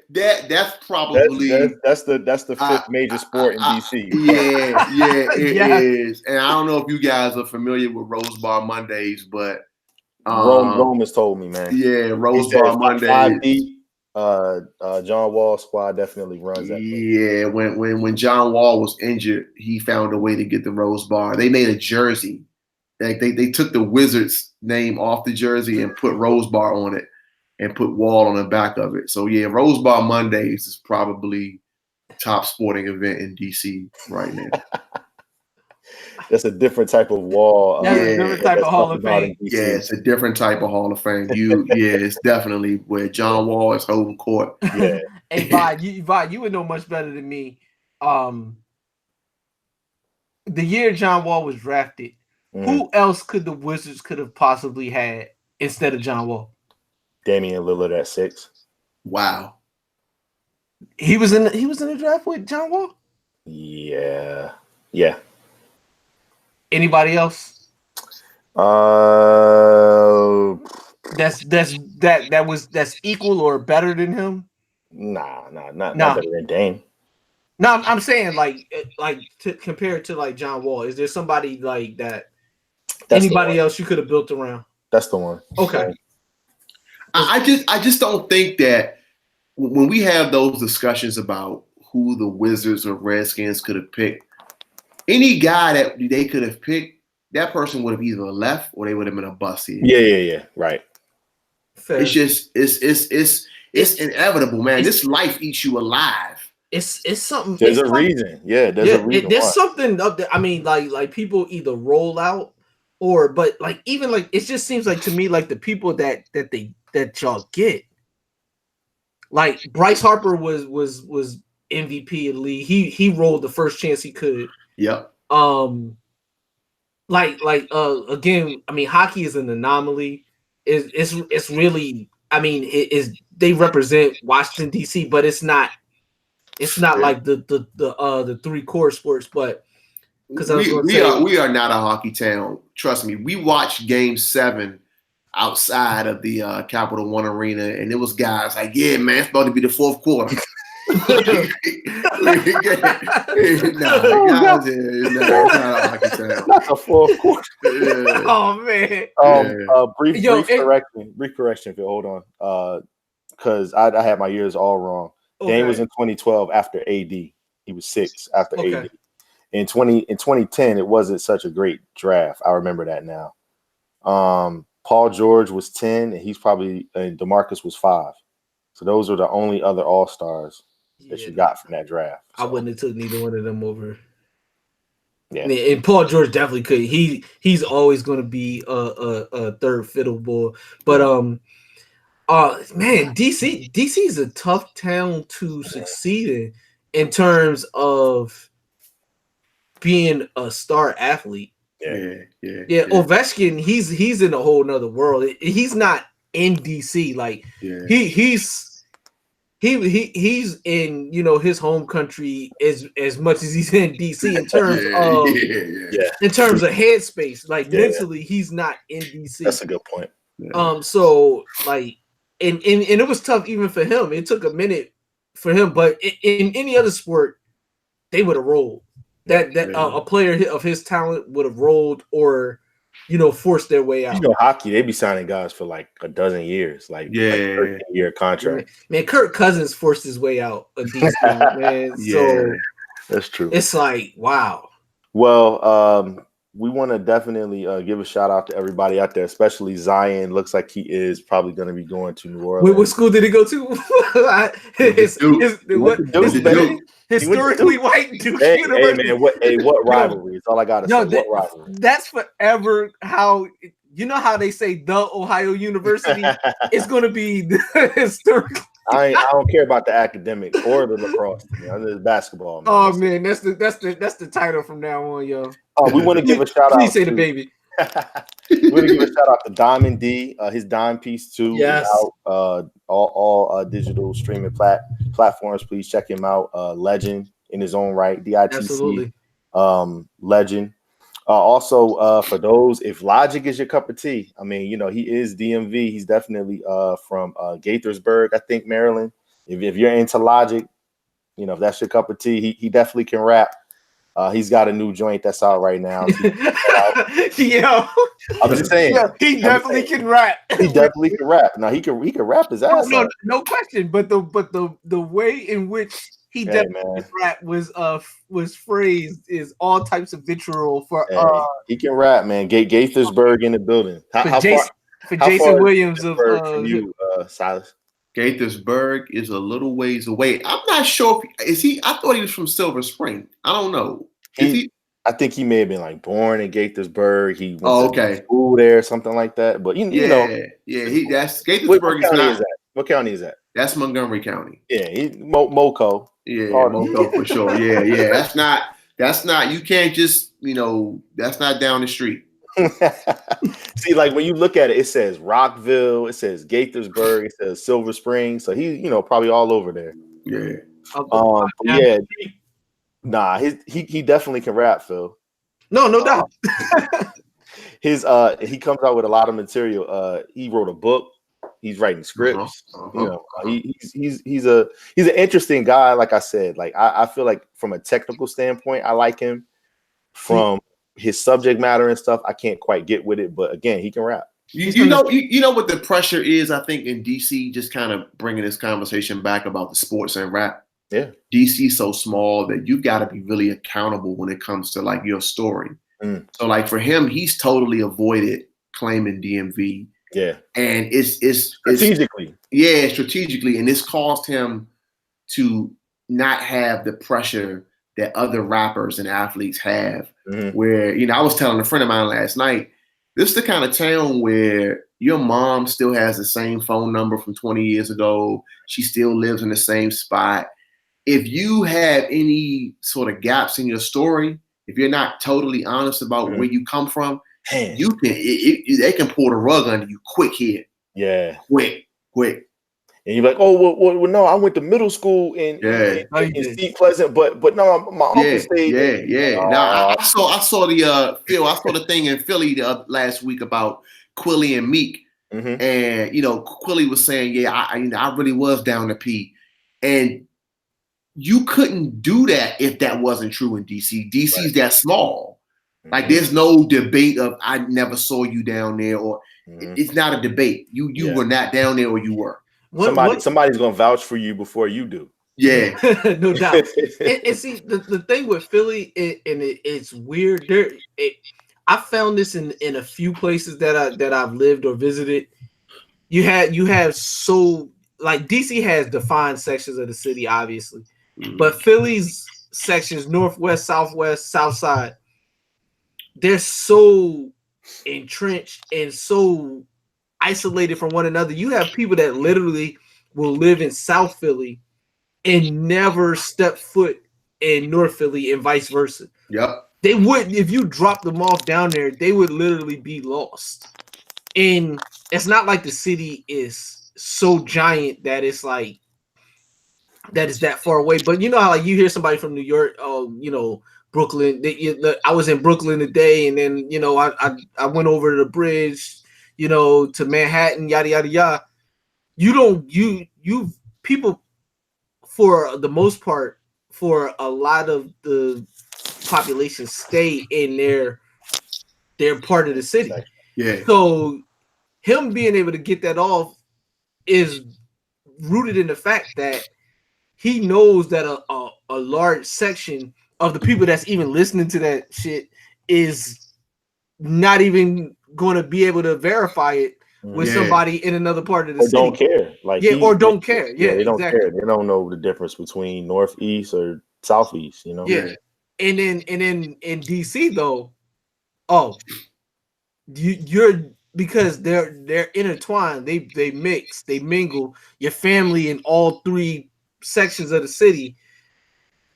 that's probably that's the fifth major sport in DC. It is. And I don't know if you guys are familiar with Rose Bar Mondays, but Rome has told me, man. Yeah, Rose Bar Mondays. 5 deep. John Wall squad definitely runs that. Yeah, when John Wall was injured, he found a way to get the Rose Bar. They made a jersey. Like they took the Wizards name off the jersey and put Rose Bar on it and put Wall on the back of it. So yeah, Rose Bar Mondays is probably top sporting event in DC right now. That's a different type of Wall. That's a different type of Hall of Fame. Yeah, it's a different type of Hall of Fame. It's definitely where John Wall is home court. Yeah. Hey, Vi, you would know much better than me. The year John Wall was drafted, who else could the Wizards could have possibly had instead of John Wall? Damian Lillard at 6. Wow. He was in the draft with John Wall? Yeah. Anybody else? That's equal or better than him? Not better than Dame. No, I'm saying like to compare it to like John Wall. Is there somebody like that? Anybody else you could have built around? That's the one. Okay. I just don't think that when we have those discussions about who the Wizards or Redskins could have picked, any guy that they could have picked, that person would have either left or they would have been a bust here. Yeah. Right. Fair. It's just it's inevitable, man. This life eats you alive. It's something. There's a reason. Yeah, there's a reason. There's something up there. I mean, like people either roll out but like even like it just seems like to me like the people that y'all get. Like Bryce Harper was MVP of the league. He rolled the first chance he could. Yep. Again, I mean, hockey is an anomaly. It's really, I mean, it is they represent Washington DC, but it's not like the three core sports. But because we are not a hockey town. Trust me, we watched Game 7 outside of the Capital One Arena, and it was guys like, yeah, man, it's about to be the fourth quarter. It's not a hockey town. Not the fourth quarter. Yeah. Oh man. Brief correction. If you hold on, because I had my years all wrong. Okay. Dame was in 2012 after AD. He was 6 after AD. In 2010, it wasn't such a great draft. I remember that now. Paul George was 10, and DeMarcus was 5. So those are the only other All-Stars that you got from that draft. So. I wouldn't have took neither one of them over. Yeah, and Paul George definitely could. He's always going to be a third fiddle bull. But man, DC is a tough town to succeed in terms of being a star athlete. Yeah. Ovechkin, he's in a whole nother world. He's not in DC. Like he's in his home country as much as he's in DC in terms in terms of headspace. Like mentally, he's not in DC. That's a good point. So like, and it was tough even for him. It took a minute for him, but in any other sport, they would have rolled. That a player of his talent would have rolled or, forced their way out. Hockey, they be signing guys for like a dozen years, like 13-year contract. Man, Kirk Cousins forced his way out of DC, man. So that's true. It's like, wow. Well, we want to definitely give a shout out to everybody out there, especially Zion. Looks like he is probably going to be going to New Orleans. What school did he go to? Historically white Duke University. Hey man, what rivalry? That's all I gotta say. What rivalry? That's forever how how they say the Ohio University is going to be the historical. I don't care about the academics or the lacrosse. It's basketball. Man. Oh man, that's the title from now on, yo. We want to give a shout out. Please say the baby. We're gonna give a shout out to Diamond D. His Dime Piece 2 is out. All digital streaming platforms. Please check him out. Legend in his own right. DITC. Absolutely. Legend. Also, for those, if Logic is your cup of tea, I mean, he is DMV. He's definitely from Gaithersburg, I think, Maryland. If you're into Logic, if that's your cup of tea, he definitely can rap. He's got a new joint that's out right now. Yo, I'm just saying. Yo, he definitely can rap. He definitely can rap. Now he can rap his ass off. No question. But the way in which he definitely can rap was phrased is all types of vitriol for. He can rap, man. Gaithersburg in the building. How Jason Williams from you, Silas? Gaithersburg is a little ways away. I'm not sure is he. I thought he was from Silver Spring. I don't know. Is he? I think he may have been like born in Gaithersburg. He went to school there, something like that. But you know, that's Gaithersburg. What county is that? That's Montgomery County. Yeah, Moco. Yeah, Moco for sure. Yeah. That's not. You can't just that's not down the street. See, like when you look at it, it says Rockville, it says Gaithersburg, it says Silver Spring. So he, probably all over there. Yeah. Nah, he definitely can rap, Phil. No doubt. He comes out with a lot of material. He wrote a book. He's writing scripts. He's an interesting guy. Like I said, like I feel like from a technical standpoint, I like him. From his subject matter and stuff, I can't quite get with it, but again, he can rap. You know what the pressure is, I think, in DC, just kind of bringing this conversation back about the sports and rap. Yeah. DC's so small that you got to be really accountable when it comes to like your story. So like for him, he's totally avoided claiming DMV. Yeah. And it's strategically. Strategically. And it's caused him to not have the pressure that other rappers and athletes have, where, I was telling a friend of mine last night, this is the kind of town where your mom still has the same phone number from 20 years ago. She still lives in the same spot. If you have any sort of gaps in your story, if you're not totally honest about where you come from, you can, they can pull the rug under you quick here. Yeah. Quick. And you're like, oh, well, no, I went to middle school in Steve Pleasant, but no, my uncle stayed. Now I saw the thing in Philly last week about Quilly and Meek, and Quilly was saying, I really was down to pee, and you couldn't do that if that wasn't true in DC. DC's that small. Like there's no debate of I never saw you down there, or it's not a debate. You were not down there, or you were. Somebody's gonna vouch for you before you do. Yeah, no doubt. And see, the thing with Philly, it's weird. I found this in a few places that I've lived or visited. You have so like DC has defined sections of the city, obviously, but Philly's sections, northwest, southwest, south side, they're so entrenched and so isolated from one another. You have people that literally will live in South Philly and never step foot in North Philly and vice versa. Yep. They would, if you drop them off down there, they would literally be lost. And it's not like the city is so giant that it's like that is that far away. But you know how like you hear somebody from New York, Brooklyn. I was in Brooklyn today, and then I went over to the bridge, to Manhattan, yada yada yada. You people, for the most part, for a lot of the population, stay in their part of the city. Yeah. So him being able to get that off is rooted in the fact that he knows that a large section of the people that's even listening to that shit is not even going to be able to verify it with somebody in another part of the city. Don't care. Or don't care. Yeah, they don't exactly. care. They don't know the difference between northeast or southeast, Yeah. And then in DC though, you're because they're intertwined. They mix, they mingle. Your family in all three sections of the city,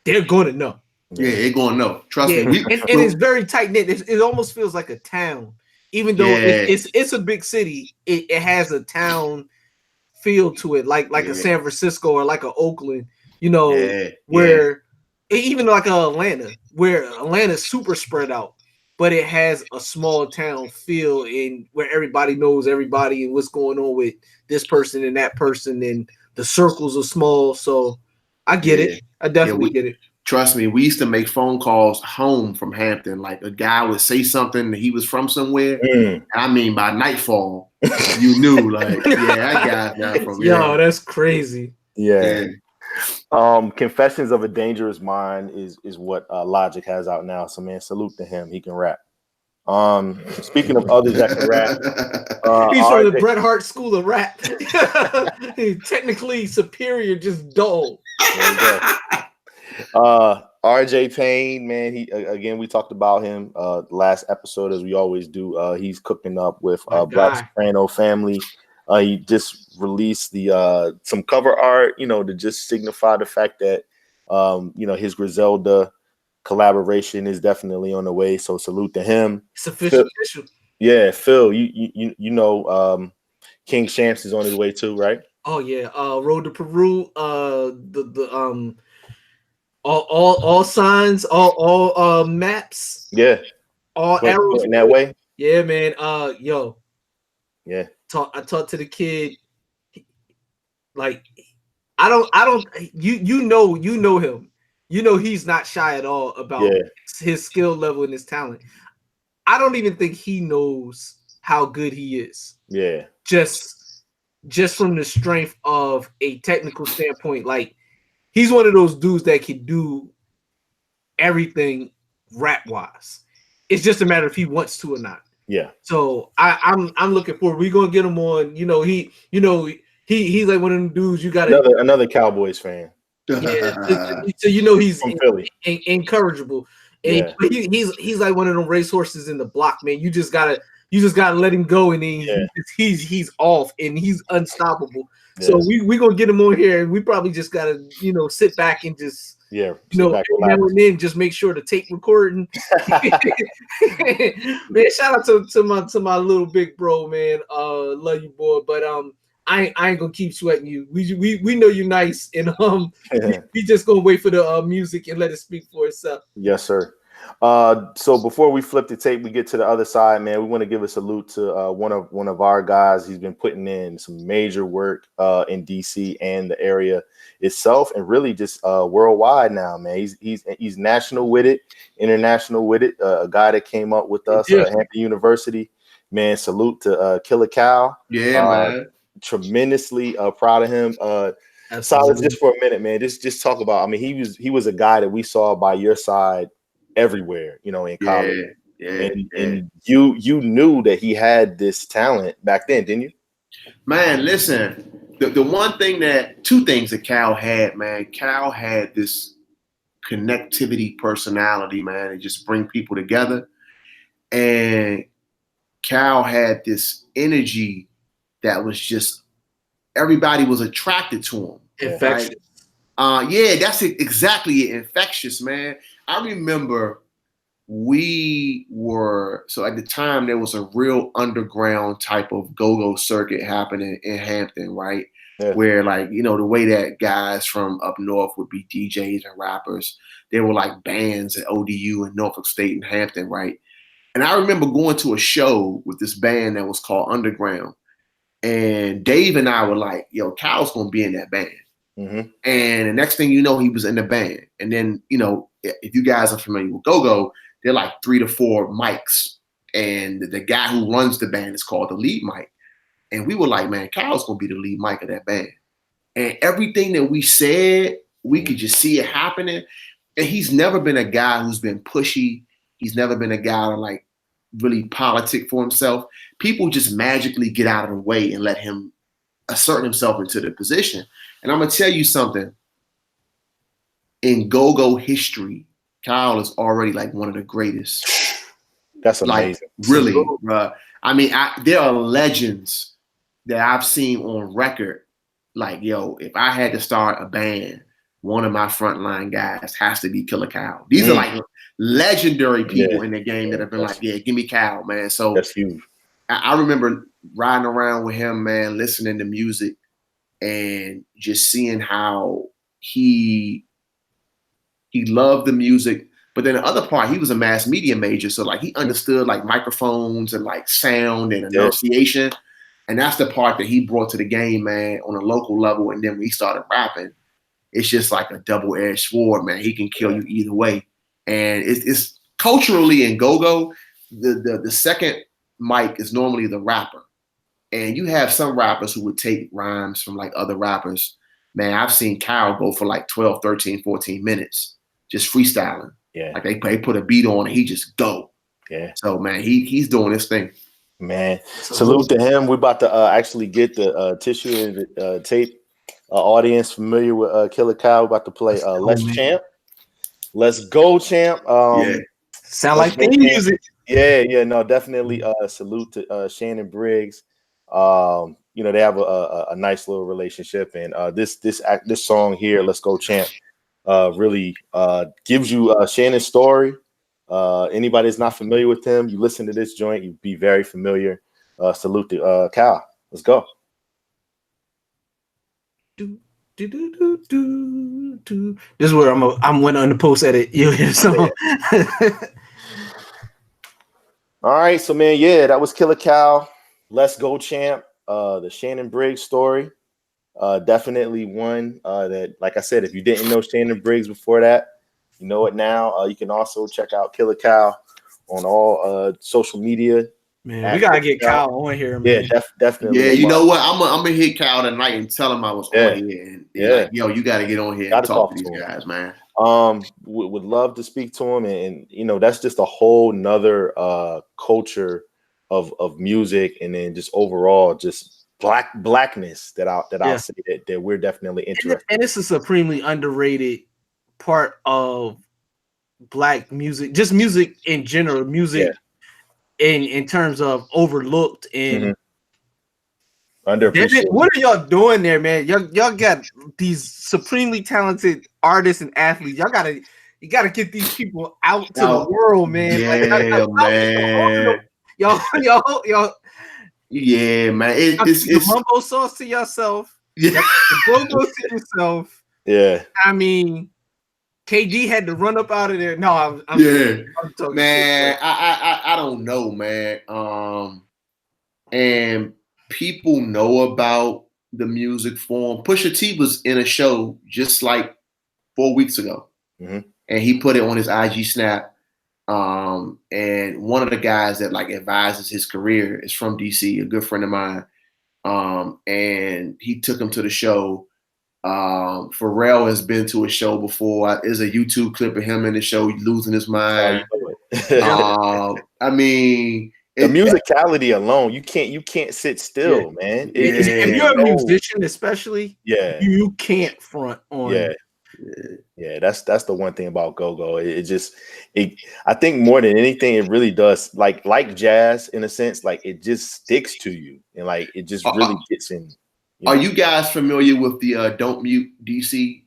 they're going to know. Yeah, they're going to know. Trust me. And it's very tight knit. It almost feels like a town even though it's a big city, it has a town feel to it, like a San Francisco or like a Oakland, where even like a Atlanta, where Atlanta's super spread out, but it has a small town feel in where everybody knows everybody and what's going on with this person and that person, and the circles are small. So I get it. I definitely get it. Trust me, we used to make phone calls home from Hampton. Like a guy would say something that he was from somewhere. I mean, by nightfall, you knew, like, that guy's not from here. Yo, that's crazy. Yeah. Confessions of a Dangerous Mind is what Logic has out now. So, man, salute to him. He can rap. Speaking of others that can rap, he's from the Bret Hart school of rap. Technically superior, just dull. RJ Payne, man, he again, we talked about him last episode, as we always do. He's cooking up with Black Soprano Family. He just released the some cover art, to just signify the fact that his Griselda collaboration is definitely on the way. So salute to him. It's official. Yeah, Phil, you know King Shamps is on his way too, right? Oh yeah, Road to Peru, all signs, all maps. Yeah. All arrows in that way. Yeah, man. Yeah. I talked to the kid. Like, I don't. You know him. You know he's not shy at all about his skill level and his talent. I don't even think he knows how good he is. Yeah. Just from the strength of a technical standpoint, like, he's one of those dudes that can do everything rap wise. It's just a matter if he wants to or not. Yeah. So I'm looking forward. We're gonna get him on. He's like one of them dudes you got another Cowboys fan. Yeah. So he's from Philly. Incorrigible. Yeah. He's like one of them racehorses in the block, man. You just gotta let him go, and then he's off and he's unstoppable. Yeah. So we gonna get him on here, and we probably just gotta sit back and just every now and then just make sure the tape recording. Man, shout out to my little big bro, man. Love you, boy, but I ain't gonna keep sweating you. We know you nice, and we just gonna wait for the music and let it speak for itself. Yes, sir. So before we flip the tape, we get to the other side, man. We want to give a salute to one of our guys. He's been putting in some major work in DC and the area itself, and really just worldwide now, man. He's national with it, international with it. A guy that came up with us at Hampton University, man. Salute to Killer Cow. Yeah, man. Tremendously proud of him. Silas, just for a minute, man. Just talk about. I mean, he was a guy that we saw by your side everywhere, in college. And you knew that he had this talent back then, didn't you? Man, listen, two things that Cal had, man. Cal had this connectivity personality, man, and just bring people together. And Cal had this energy that was just, everybody was attracted to him. Infectious. Right? That's exactly it. Infectious, man. I remember so at the time there was a real underground type of go-go circuit happening in Hampton, right? Yeah. Where, like, the way that guys from up north would be DJs and rappers, there were like bands at ODU and Norfolk State and Hampton, right? And I remember going to a show with this band that was called Underground. And Dave and I were like, yo, Cal's going to be in that band. Mm-hmm. And the next thing you know, he was in the band. And then, if you guys are familiar with go-go, they're like 3 to 4 mics. And the guy who runs the band is called the lead mic. And we were like, man, Cal's going to be the lead mic of that band. And everything that we said, we could just see it happening. And he's never been a guy who's been pushy. He's never been a guy to, like, really politic for himself. People just magically get out of the way and let him assert himself into the position. And I'm going to tell you something. In go-go history, Kyle is already like one of the greatest. That's amazing. Like, really, bro. I mean, there are legends that I've seen on record. Like, yo, if I had to start a band, one of my frontline guys has to be Killer Cow. These are like legendary people in the game that have been like, yeah, give me Cow, man. So that's huge. I remember riding around with him, man, listening to music and just seeing how he loved the music. But then the other part, he was a mass media major. So like he understood like microphones and like sound and enunciation. And that's the part that he brought to the game, man, on a local level. And then when he started rapping, it's just like a double-edged sword, man. He can kill you either way. And it's culturally in go-go, the second mic is normally the rapper. And you have some rappers who would take rhymes from like other rappers. Man, I've seen Kyle go for like 12, 13, 14 minutes just freestyling. Yeah. Like they put a beat on and he just go. Yeah. So, man, he's doing this thing. Man, salute to him. We're about to actually get the tissue and tape audience familiar with Killer Cow. We're about to play Let's Champ. Let's go, champ. Sound like theme music. Yeah, no, definitely. Salute to Shannon Briggs. You know, they have a nice little relationship, and this song here, Let's Go, Champ, really gives you Shannon's story. Anybody that's not familiar with him, you listen to this joint, you'd be very familiar. Salute to Cal. Let's go. This is where I'm went on the post edit. You hear song. All right, so man, yeah, that was Killer Cow. Let's go, champ. The Shannon Briggs story. Definitely one that, like I said, if you didn't know Shannon Briggs before that, you know it now. You can also check out Killer Cow on all social media. Man, we gotta get Cow on here, man. Yeah, definitely. Yeah, you know what? I'm gonna hit Cow tonight and tell him I was on here. And like, yo, you gotta get on here and talk to these guys, man. Would love to speak to him, and you know, that's just a whole nother culture of music, and then just overall just blackness that I'll say that we're definitely interested. And it's a supremely underrated part of Black music, just music in general, music in terms of overlooked and underappreciated. What are y'all doing there, man? Y'all got these supremely talented artists and athletes. You gotta get these people out to the world, man. Yeah, man. Y'all. Yeah, man. It's mumbo sauce to yourself. Yeah. Go to yourself. Yeah. I mean, KD had to run up out of there. No, I'm talking man. I don't know, man. And people know about the music form. Pusha T was in a show just like 4 weeks ago, and he put it on his IG Snap. And one of the guys that like advises his career is from DC, a good friend of mine. And he took him to the show. Pharrell has been to a show before. There's a YouTube clip of him in the show losing his mind. I mean, the musicality alone, you can't sit still, man. If you're a musician, especially, you can't front on. Yeah, that's the one thing about go-go. I think more than anything, it really does like jazz in a sense, like it just sticks to you and like it just really gets in. Are you guys familiar with the Don't Mute DC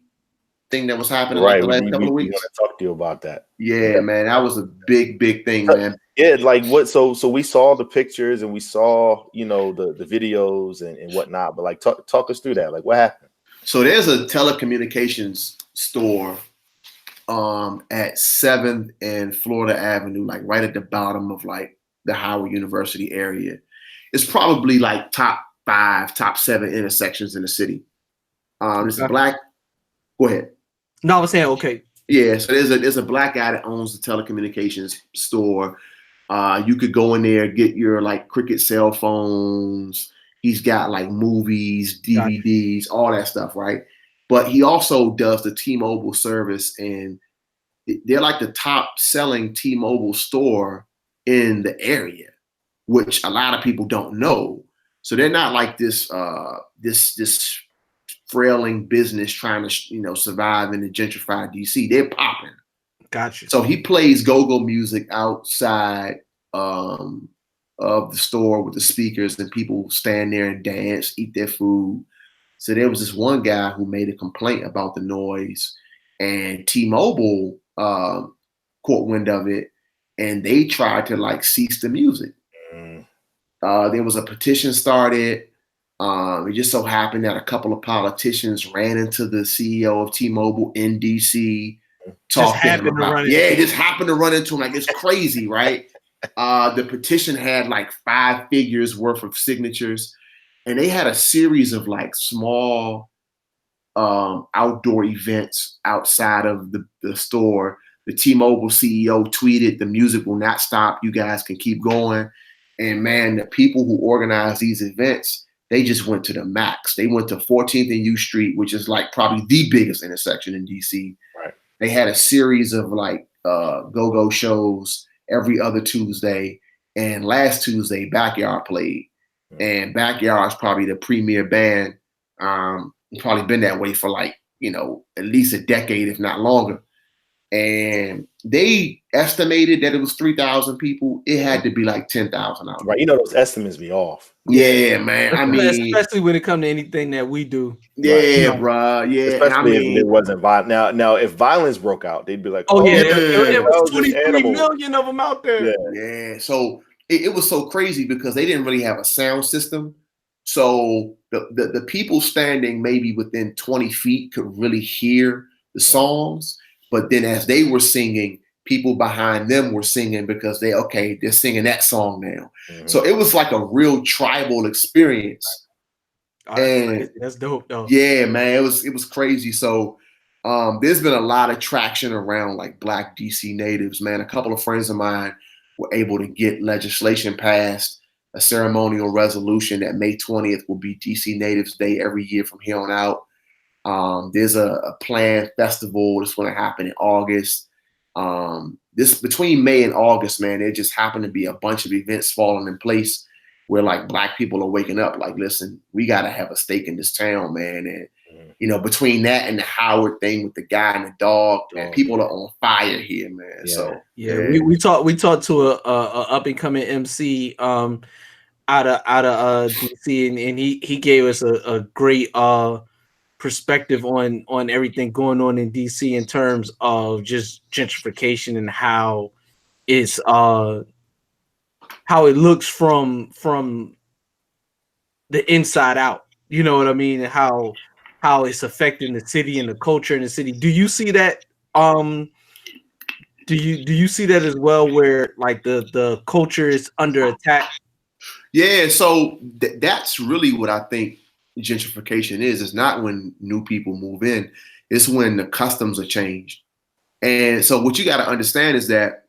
thing that was happening like the last couple of weeks? We want to talk to you about that. Yeah, man, that was a big thing, man. Yeah, like what? So we saw the pictures and we saw the videos and whatnot, but like talk us through that. Like what happened? So there's a telecommunications store at 7th and Florida Avenue, like right at the bottom of like the Howard University area. It's probably like top 5, top 7 intersections in the city. There's a black. Go ahead. No, I was saying okay. Yeah, so there's a black guy that owns the telecommunications store. You could go in there, get your like Cricket cell phones. He's got like movies, DVDs, all that stuff, right? But he also does the T-Mobile service, and they're like the top selling T-Mobile store in the area, which a lot of people don't know. So they're not like this this frailing business trying to survive in the gentrified DC. They're popping. Gotcha. So he plays go-go music outside of the store with the speakers, and people stand there and dance, eat their food. So there was this one guy who made a complaint about the noise, and T-Mobile caught wind of it, and they tried to like cease the music. There was a petition started. It just so happened that a couple of politicians ran into the CEO of T-Mobile in DC, talked to him about, it just happened to run into him. Like, it's crazy, right? The petition had like 5 figures worth of signatures, and they had a series of like small outdoor events outside of the store. The T-Mobile CEO tweeted, "The music will not stop. You guys can keep going." And man, the people who organize these events, they just went to the max. They went to 14th and U Street, which is like probably the biggest intersection in DC. Right. They had a series of like go-go shows every other Tuesday. And last Tuesday, Backyard played. And Backyard is probably the premier band. Probably been that way for like, at least a decade, if not longer. And they estimated that it was 3,000 people. It had to be like 10,000 out. Right. Those estimates be off. Yeah, man. I mean, especially when it comes to anything that we do. Yeah, right. Bro. Yeah. Especially if it wasn't violent. Now, if violence broke out, they'd be like, it was 23 million of them out there. Yeah. So it was so crazy because they didn't really have a sound system. So the people standing maybe within 20 feet could really hear the songs. But then as they were singing, people behind them were singing because they're singing that song now. Mm-hmm. So it was like a real tribal experience. And that's dope though. Yeah, man, it was crazy. So there's been a lot of traction around like Black DC natives, man. A couple of friends of mine were able to get legislation passed, a ceremonial resolution that May 20th will be DC Natives Day every year from here on out. There's a planned festival that's going to happen in August. This between May and August, man, there just happened to be a bunch of events falling in place where like Black people are waking up like, listen, we got to have a stake in this town, man. And, between that and the Howard thing with the guy and the dog, man, people are on fire here, man. Yeah. So we talked to a up and coming MC out of DC, and he gave us a great perspective on everything going on in DC in terms of just gentrification and how it's how it looks from the inside out. You know what I mean? And how it's affecting the city and the culture in the city. Do you see that? Do you see that as well, where like the culture is under attack? Yeah, so that's really what I think gentrification is. It's not when new people move in, it's when the customs are changed. And so what you got to understand is that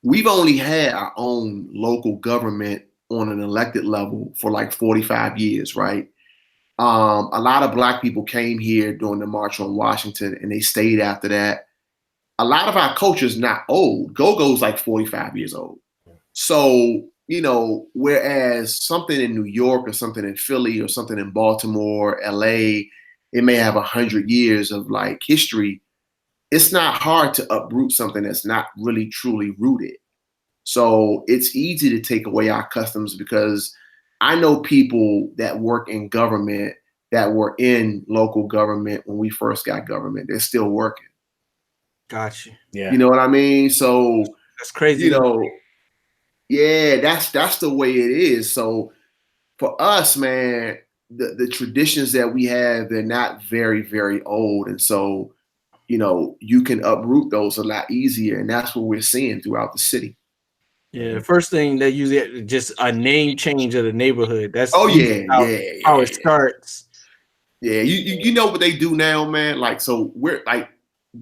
we've only had our own local government on an elected level for like 45 years, right? A lot of Black people came here during the March on Washington and they stayed after that. A lot of our culture is not old. Go-Go's like 45 years old. So, whereas something in New York or something in Philly or something in Baltimore, LA, it may have 100 years of like history. It's not hard to uproot something that's not really truly rooted. So it's easy to take away our customs because I know people that work in government that were in local government when we first got government. They're still working. Gotcha. Yeah. You know what I mean? So that's crazy. Yeah, that's the way it is. So for us, man, the traditions that we have, they're not very, very old. And so, you can uproot those a lot easier. And that's what we're seeing throughout the city. Yeah, first thing that usually just a name change of the neighborhood. That's how it starts. Yeah, you know what they do now, man. Like, so we're like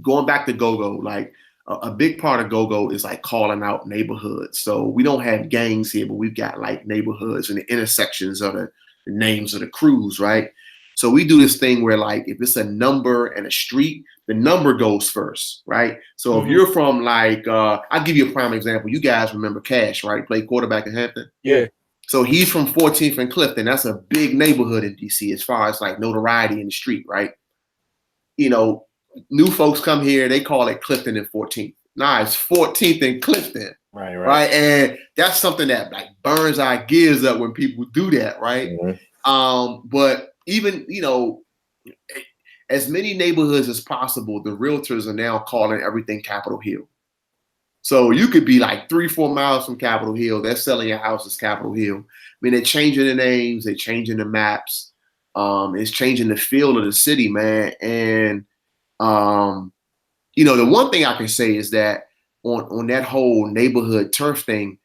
going back to go-go, like a big part of go-go is like calling out neighborhoods. So we don't have gangs here, but we've got like neighborhoods and the intersections of the names of the crews, right? So we do this thing where like if it's a number and a street, the number goes first, right? So if you're from like, I'll give you a prime example. You guys remember Cash, right? Played quarterback in Hampton. Yeah. So he's from 14th and Clifton. That's a big neighborhood in DC as far as like notoriety in the street, right? New folks come here, they call it Clifton and 14th. Nah, it's 14th and Clifton. Right. And that's something that like burns our gears up when people do that, right? Mm-hmm. But even, as many neighborhoods as possible, the realtors are now calling everything Capitol Hill. So you could be like 3-4 miles from Capitol Hill. They're selling your house as Capitol Hill. I mean, they're changing the names, they're changing the maps. It's changing the feel of the city, man. And the one thing I can say is that on that whole neighborhood turf thing,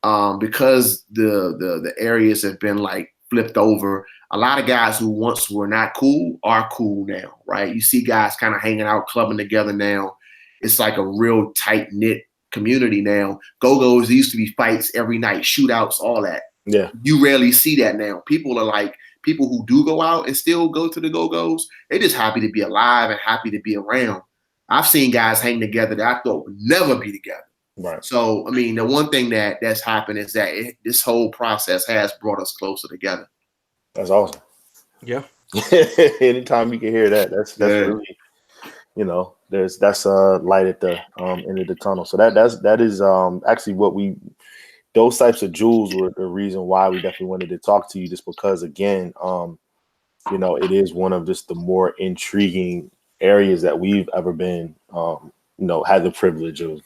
because the areas have been like flipped over, a lot of guys who once were not cool are cool now, right? You see guys kind of hanging out, clubbing together now. It's like a real tight-knit community now. Go-go's used to be fights every night, shootouts, all that. Yeah. You rarely see that now. People who do go out and still go to the go-go's, they're just happy to be alive and happy to be around. I've seen guys hang together that I thought would never be together. Right. So, I mean, the one thing that's happened is that this whole process has brought us closer together. That's awesome. Yeah. Anytime you can hear that, that's really, that's a light at the end of the tunnel. So that is actually what those types of jewels were the reason why we definitely wanted to talk to you, just because, again, it is one of just the more intriguing areas that we've ever been, had the privilege of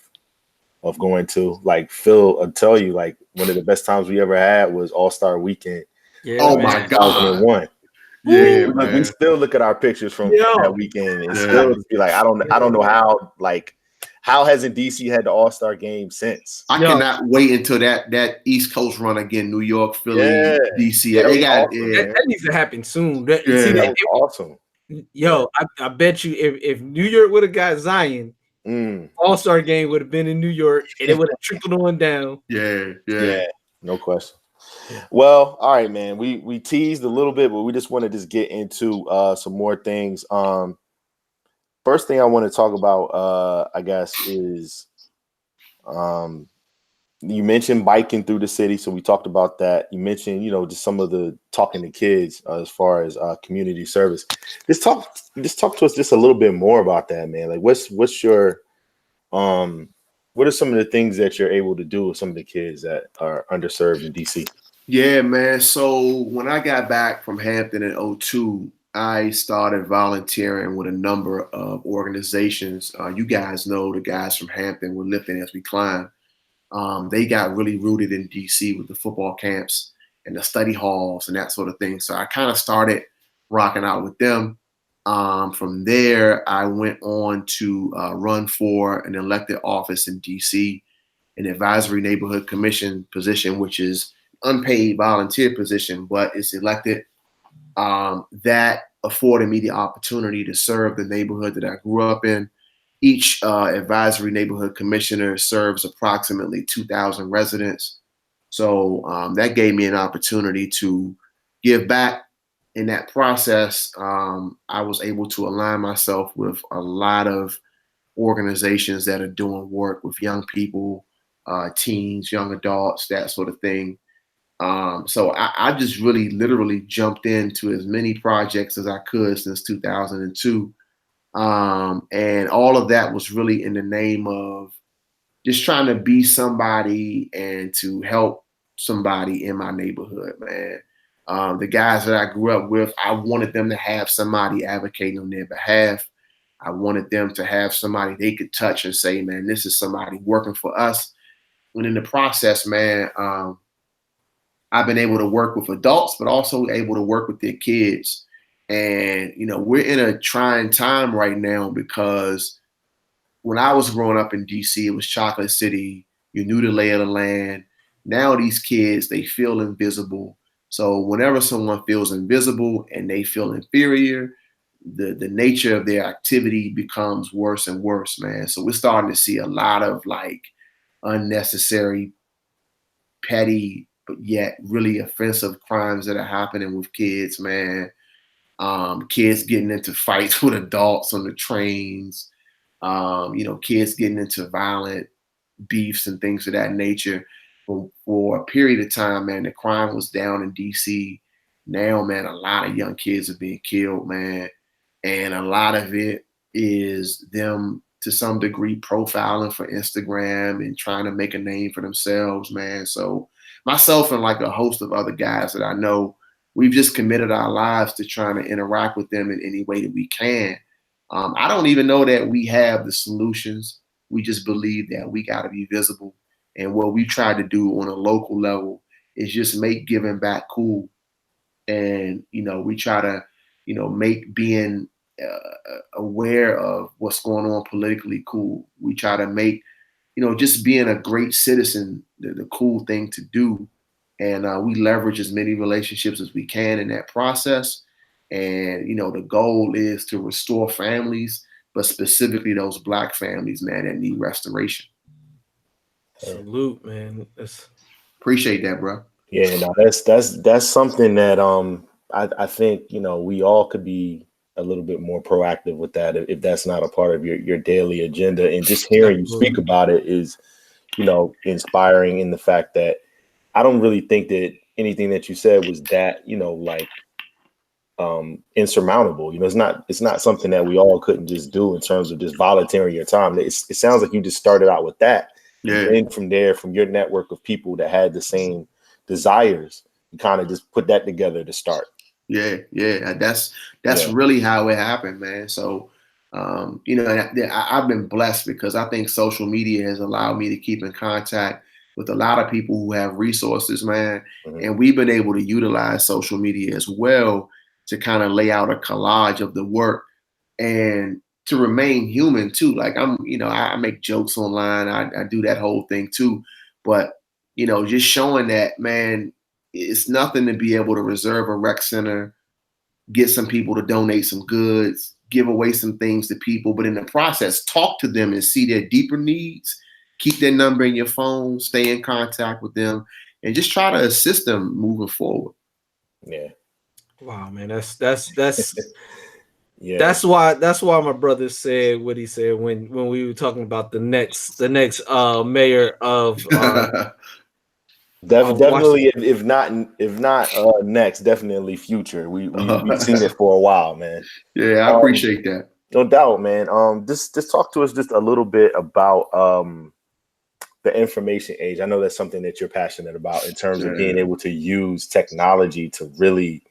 going to. Like Phil will tell you, like, one of the best times we ever had was All-Star Weekend. Yeah, oh my God. 2001. Yeah, we still look at our pictures from that weekend and still be like, I don't know how hasn't DC had the All-Star game since? I cannot wait until that East Coast run again. New York, Philly, DC. That needs to happen soon. That awesome. Yo, I bet you if New York would have got Zion, All-Star game would have been in New York and it would have trickled on down. Yeah. No question. Well, all right, man. We teased a little bit, but we just want to just get into some more things. First thing I want to talk about, I guess, is you mentioned biking through the city, so we talked about that. You mentioned, just some of the talking to kids as far as community service. Just talk to us just a little bit more about that, man. Like, what's your what are some of the things that you're able to do with some of the kids that are underserved in DC? Yeah, man. So when I got back from Hampton in 2002, I started volunteering with a number of organizations. You guys know the guys from Hampton were lifting as we climb. They got really rooted in DC with the football camps and the study halls and that sort of thing. So I kind of started rocking out with them. From there, I went on to run for an elected office in DC, an advisory neighborhood commission position, which is unpaid volunteer position, but it's elected. That afforded me the opportunity to serve the neighborhood that I grew up in. Each advisory neighborhood commissioner serves approximately 2,000 residents. So that gave me an opportunity to give back. In that process, I was able to align myself with a lot of organizations that are doing work with young people, teens, young adults, that sort of thing. So I just really literally jumped into as many projects as I could since 2002. And all of that was really in the name of just trying to be somebody and to help somebody in my neighborhood, man. The guys that I grew up with, I wanted them to have somebody advocating on their behalf. I wanted them to have somebody they could touch and say, man, this is somebody working for us. And in the process, man, I've been able to work with adults, but also able to work with their kids. And, we're in a trying time right now because when I was growing up in DC, it was Chocolate City. You knew the lay of the land. Now these kids, they feel invisible. So whenever someone feels invisible and they feel inferior, the nature of their activity becomes worse and worse, man. So we're starting to see a lot of like unnecessary, petty, but yet really offensive crimes that are happening with kids, man. Kids getting into fights with adults on the trains, kids getting into violent beefs and things of that nature. For a period of time, man, the crime was down in DC. Now, man, a lot of young kids are being killed, man. And a lot of it is them, to some degree, profiling for Instagram and trying to make a name for themselves, man. So myself and like a host of other guys that I know, we've just committed our lives to trying to interact with them in any way that we can. I don't even know that we have the solutions. We just believe that we got to be visible. And what we try to do on a local level is just make giving back cool. And, we try to, make being aware of what's going on politically cool. We try to make, just being a great citizen, the cool thing to do. And we leverage as many relationships as we can in that process. And, the goal is to restore families, but specifically those Black families, man, that need restoration. Salute, man. Appreciate that, bro. Yeah, no, that's something that I think, we all could be a little bit more proactive with that if that's not a part of your daily agenda. And just hearing you speak about it is, inspiring in the fact that I don't really think that anything that you said was that, insurmountable. It's not something that we all couldn't just do in terms of just volunteering your time. It sounds like you just started out with that. Yeah. And then from there, from your network of people that had the same desires, you kind of just put that together to start. Yeah. That's really how it happened, man. So, I've been blessed because I think social media has allowed me to keep in contact with a lot of people who have resources, man. Mm-hmm. And we've been able to utilize social media as well to kind of lay out a collage of the work and to remain human too. Like I make jokes online. I do that whole thing too. But, just showing that, man, it's nothing to be able to reserve a rec center, get some people to donate some goods, give away some things to people. But in the process, talk to them and see their deeper needs. Keep their number in your phone, stay in contact with them, and just try to assist them moving forward. Yeah. Wow, man, that's yeah. That's why my brother said what he said when we were talking about the next mayor of definitely if not next, definitely future. We've seen it for a while, man. Yeah, I appreciate that. No doubt, man. Just talk to us just a little bit about the information age. I know that's something that you're passionate about in terms of being able to use technology to really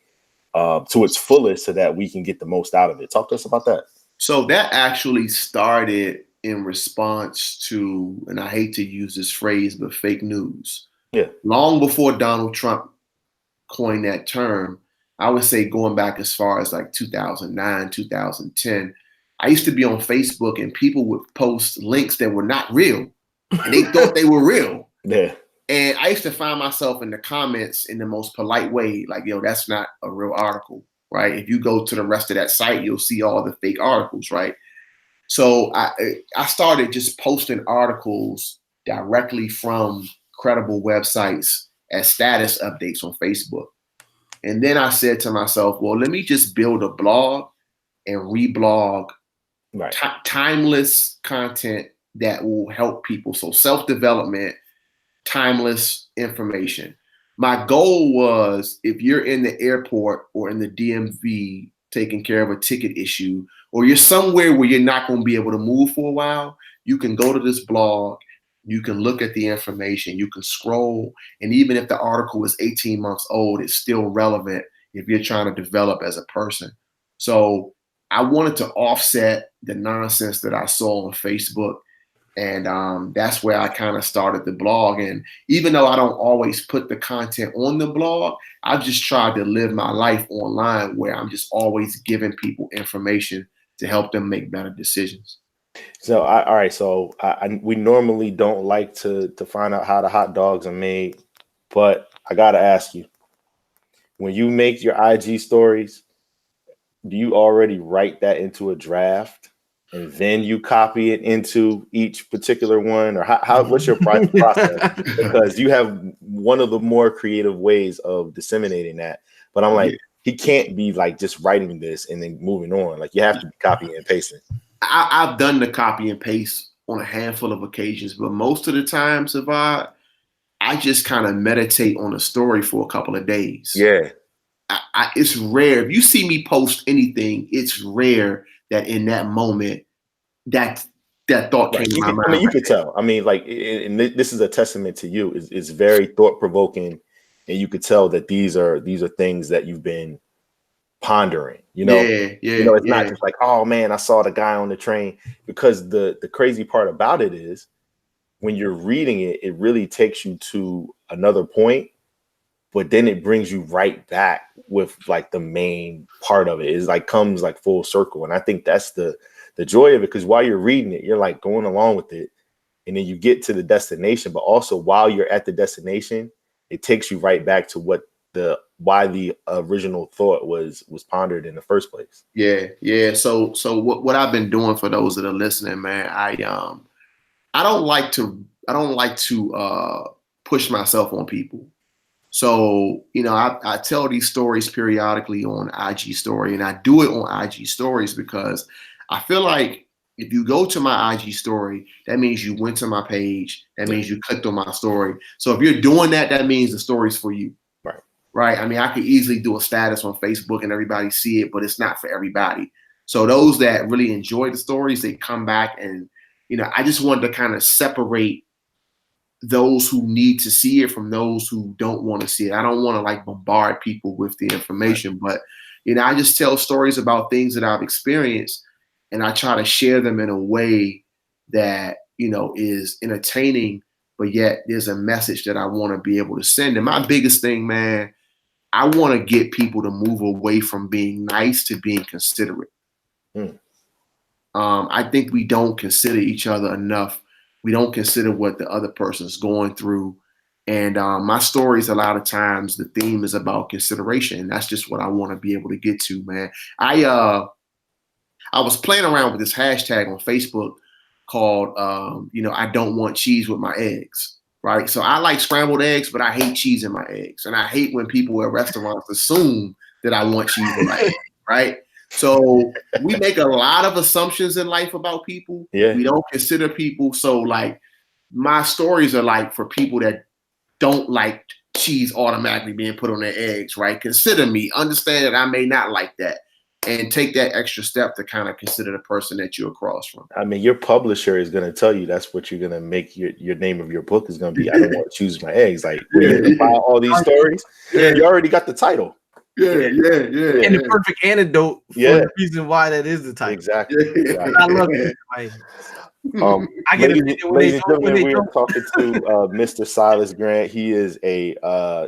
to its fullest so that we can get the most out of it. Talk to us about that. So that actually started in response to, and I hate to use this phrase, but fake news. Yeah. Long before Donald Trump coined that term, I would say going back as far as like 2009, 2010, I used to be on Facebook and people would post links that were not real and they thought they were real. Yeah. And I used to find myself in the comments in the most polite way, like, that's not a real article, right? If you go to the rest of that site, you'll see all the fake articles, right? So I started just posting articles directly from credible websites as status updates on Facebook. And then I said to myself, well, let me just build a blog and reblog timeless content that will help people. So self-development, timeless information. My goal was, if you're in the airport or in the DMV taking care of a ticket issue, or you're somewhere where you're not going to be able to move for a while, you can go to this blog, you can look at the information, you can scroll, and even if the article is 18 months old, it's still relevant if you're trying to develop as a person. So I wanted to offset the nonsense that I saw on Facebook. And that's where I kind of started the blog. And even though I don't always put the content on the blog, I've just tried to live my life online where I'm just always giving people information to help them make better decisions. So, all right. So we normally don't like to find out how the hot dogs are made, but I got to ask you, when you make your IG stories, do you already write that into a draft? And then you copy it into each particular one, or what's your process? Because you have one of the more creative ways of disseminating that. But I'm like, he can't be like just writing this and then moving on. Like, you have to be copying and pasting. I've done the copy and paste on a handful of occasions, but most of the time, Savard, I just kind of meditate on a story for a couple of days. Yeah. It's rare. If you see me post anything, it's rare that in that moment that thought came to my mind. I mean, you could tell. I mean, like, and this is a testament to you. It's very thought-provoking and you could tell that these are things that you've been pondering. It's not just like, oh man, I saw the guy on the train. Because the crazy part about it is, when you're reading it, it really takes you to another point, but then it brings you right back with like the main part of it. It's like comes like full circle. And I think that's the joy of it, because while you're reading it, you're like going along with it, and then you get to the destination, but also while you're at the destination, it takes you right back to why the original thought was pondered in the first place. Yeah. So what I've been doing, for those that are listening, man, I don't like to push myself on people. So, I tell these stories periodically on IG story, and I do it on IG stories because I feel like if you go to my IG story, that means you went to my page. That means you clicked on my story. So if you're doing that, that means the story's for you. Right. I mean, I could easily do a status on Facebook and everybody see it, but it's not for everybody. So those that really enjoy the stories, they come back, and, I just wanted to kind of separate those who need to see it from those who don't want to see it. I don't want to like bombard people with the information, but, I just tell stories about things that I've experienced, and I try to share them in a way that, is entertaining, but yet there's a message that I want to be able to send. And my biggest thing, man, I want to get people to move away from being nice to being considerate. I think we don't consider each other enough. We don't consider what the other person's going through. And my stories, a lot of times, the theme is about consideration. And that's just what I want to be able to get to, man. I was playing around with this hashtag on Facebook called, I don't want cheese with my eggs. Right. So I like scrambled eggs, but I hate cheese in my eggs. And I hate when people at restaurants assume that I want cheese in my eggs. Right. So we make a lot of assumptions in life about people. Yeah. We don't consider people. So like my stories are like for people that don't like cheese automatically being put on their eggs. Right. Consider me. Understand that I may not like that. And take that extra step to kind of consider the person that you're across from. I mean, your publisher is going to tell you that's what you're going to make your name of your book is going to be. I don't want to choose my eggs. Like, when you compile all these stories, you already got the title. Yeah. And the perfect antidote for the reason why that is the title. Exactly. I love it. I get ladies and gentlemen, we are talking to Mr. Silas Grant. He is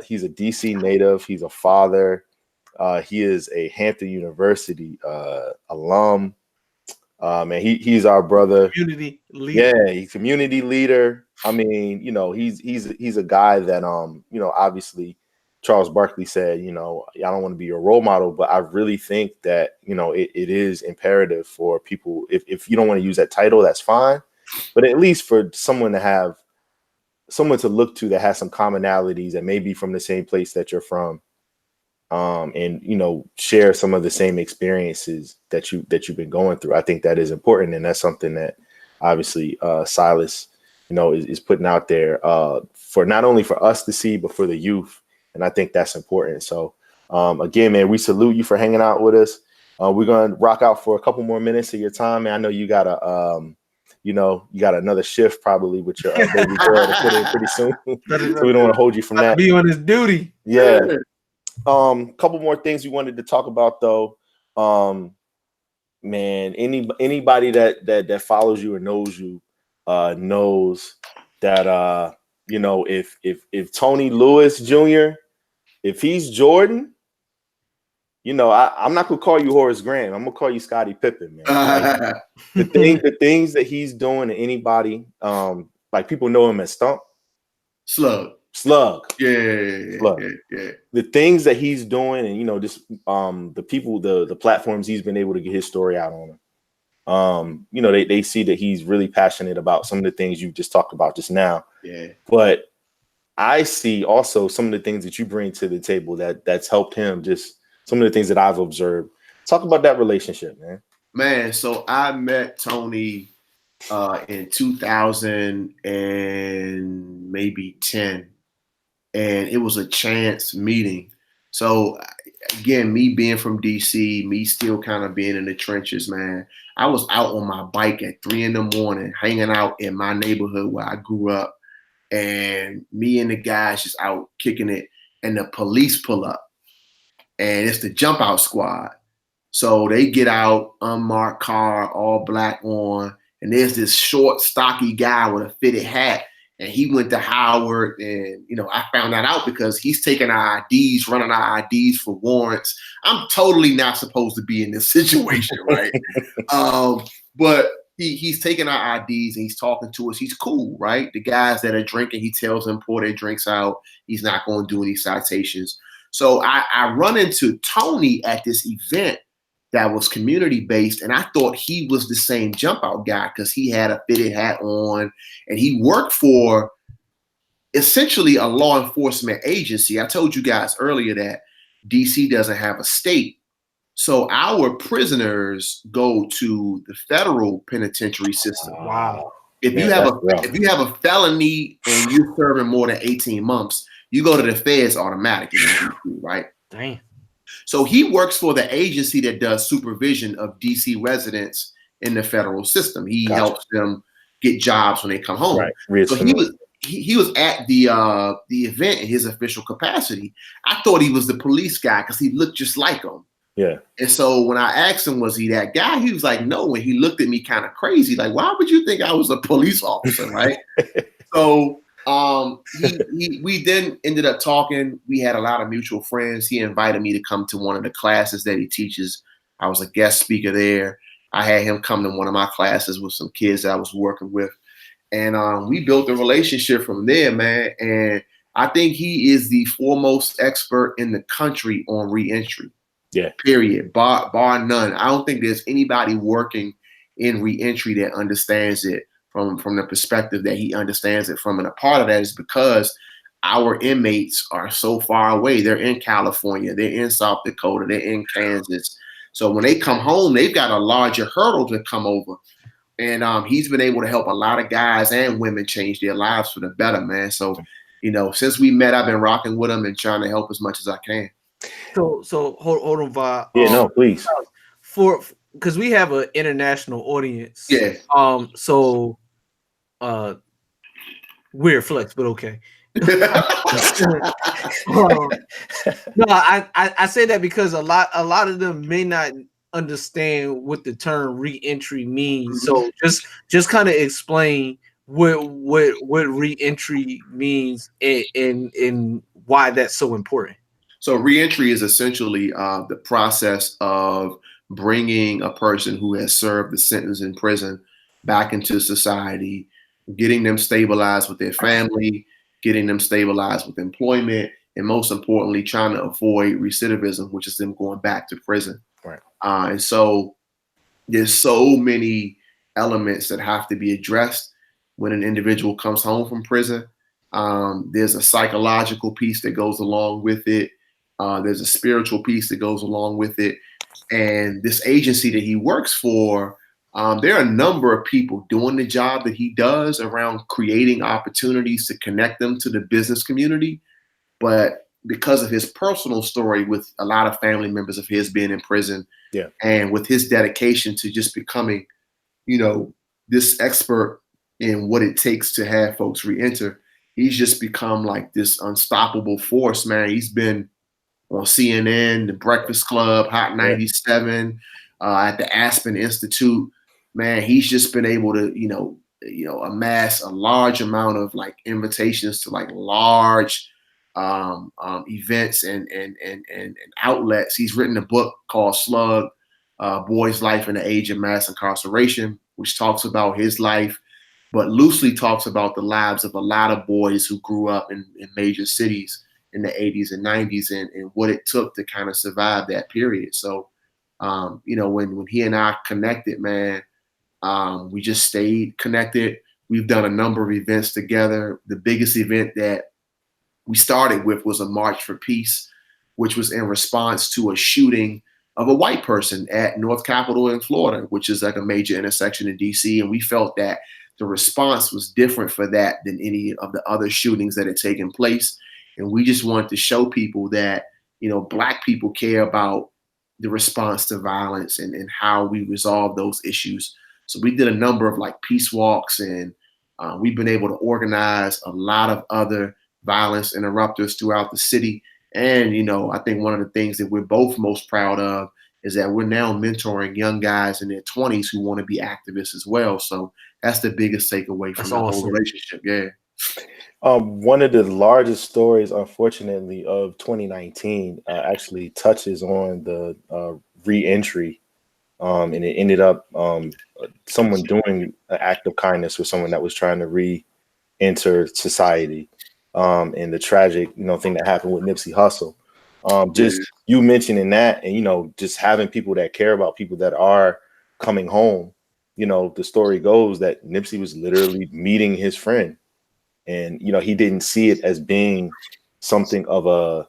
he's a DC native. He's a father. He is a Hampton University alum. And he's our brother. Community leader. Yeah, he's community leader. I mean, he's a guy that obviously Charles Barkley said, I don't want to be your role model, but I really think that, it is imperative for people. If you don't want to use that title, that's fine. But at least for someone to look to that has some commonalities that may be from the same place that you're from. And share some of the same experiences that you've been going through. I think that is important, and that's something that obviously Silas, is putting out there for not only for us to see, but for the youth. And I think that's important. So again, man, we salute you for hanging out with us. We're gonna rock out for a couple more minutes of your time, man. I know you got another shift probably with your baby girl to put in pretty soon, so we don't want to hold you from that. Be on his duty. Yeah. Couple more things we wanted to talk about though. Man, anybody that follows you or knows you knows that if Tony Lewis Jr., if he's Jordan, I'm not gonna call you Horace Grant. I'm gonna call you Scottie Pippen, man. Like, the things that he's doing to anybody, like people know him as Slug. Yeah. The things that he's doing, and just the people, the platforms he's been able to get his story out on. They see that he's really passionate about some of the things you just talked about just now. Yeah. But I see also some of the things that you bring to the table that's helped him. Just some of the things that I've observed. Talk about that relationship, man. Man, so I met Tony in 2000 and maybe 10. And it was a chance meeting. So again, me being from DC, me still kind of being in the trenches, man. I was out on my bike at 3 a.m, hanging out in my neighborhood where I grew up, and me and the guys just out kicking it. and the police pull up, and it's the jump out squad. So they get out, unmarked car, all black on, and there's this short, stocky guy with a fitted hat, and he went to Howard, and I found that out because he's taking our IDs, running our IDs for warrants. I'm totally not supposed to be in this situation, right? But he's taking our IDs and he's talking to us. He's cool, right? The guys that are drinking, he tells them pour their drinks out. He's not going to do any citations. So I run into Tony at this event that was community-based, and I thought he was the same jump out guy because he had a fitted hat on, and he worked for essentially a law enforcement agency. I told you guys earlier that DC doesn't have a state. So our prisoners go to the federal penitentiary system. Wow. If you have a felony and you're serving more than 18 months, you go to the feds automatically, right? Damn. So he works for the agency that does supervision of DC residents in the federal system. He helps them get jobs when they come home. Right. So he was at the event in his official capacity. I thought he was the police guy because he looked just like him. Yeah. And so when I asked him, was he that guy? He was like, no. And he looked at me kind of crazy. Like, why would you think I was a police officer, right? So we then ended up talking. We had a lot of mutual friends. He invited me to come to one of the classes that he teaches. I was a guest speaker there. I had him come to one of my classes with some kids that I was working with. And we built a relationship from there, man. And I think he is the foremost expert in the country on reentry. Yeah. Period. Bar none. I don't think there's anybody working in reentry that understands it from the perspective that he understands it from. And a part of that is because our inmates are so far away. They're in California, they're in South Dakota, they're in Kansas. So when they come home, they've got a larger hurdle to come over. And he's been able to help a lot of guys and women change their lives for the better, man. So, since we met, I've been rocking with him and trying to help as much as I can. So hold on, Vi. Yeah, no, please. Because we have an international audience. Yeah. So weird flex, but okay. No, I say that because a lot of them may not understand what the term reentry means. Mm-hmm. So just kind of explain what reentry means and why that's so important. So reentry is essentially the process of bringing a person who has served the sentence in prison back into society, getting them stabilized with their family, getting them stabilized with employment, and most importantly, trying to avoid recidivism, which is them going back to prison. Right. And so there's so many elements that have to be addressed when an individual comes home from prison. There's a psychological piece that goes along with it. There's a spiritual piece that goes along with it. And this agency that he works for, there are a number of people doing the job that he does around creating opportunities to connect them to the business community. But because of his personal story with a lot of family members of his being in prison, and with his dedication to just becoming, this expert in what it takes to have folks reenter, he's just become like this unstoppable force, man. He's been on CNN, The Breakfast Club, Hot 97, at the Aspen Institute. Man, he's just been able to, amass a large amount of like invitations to like large events and outlets. He's written a book called Slug, Boy's Life in the Age of Mass Incarceration, which talks about his life, but loosely talks about the lives of a lot of boys who grew up in major cities in the 80s and 90s and what it took to kind of survive that period. So, when he and I connected, man, we just stayed connected. We've done a number of events together. The biggest event that we started with was a March for Peace, which was in response to a shooting of a white person at North Capitol in Florida, which is like a major intersection in DC. And we felt that the response was different for that than any of the other shootings that had taken place. And we just wanted to show people that, Black people care about the response to violence and how we resolve those issues. So we did a number of like peace walks, and we've been able to organize a lot of other violence interrupters throughout the city. And, I think one of the things that we're both most proud of is that we're now mentoring young guys in their 20s who want to be activists as well. So that's the biggest takeaway from the whole relationship. Yeah. One of the largest stories, unfortunately, of 2019 actually touches on the re-entry. And it ended up someone doing an act of kindness with someone that was trying to re-enter society. And the tragic, thing that happened with Nipsey Hussle. You mentioning that, and just having people that care about people that are coming home. The story goes that Nipsey was literally meeting his friend, and he didn't see it as being something of a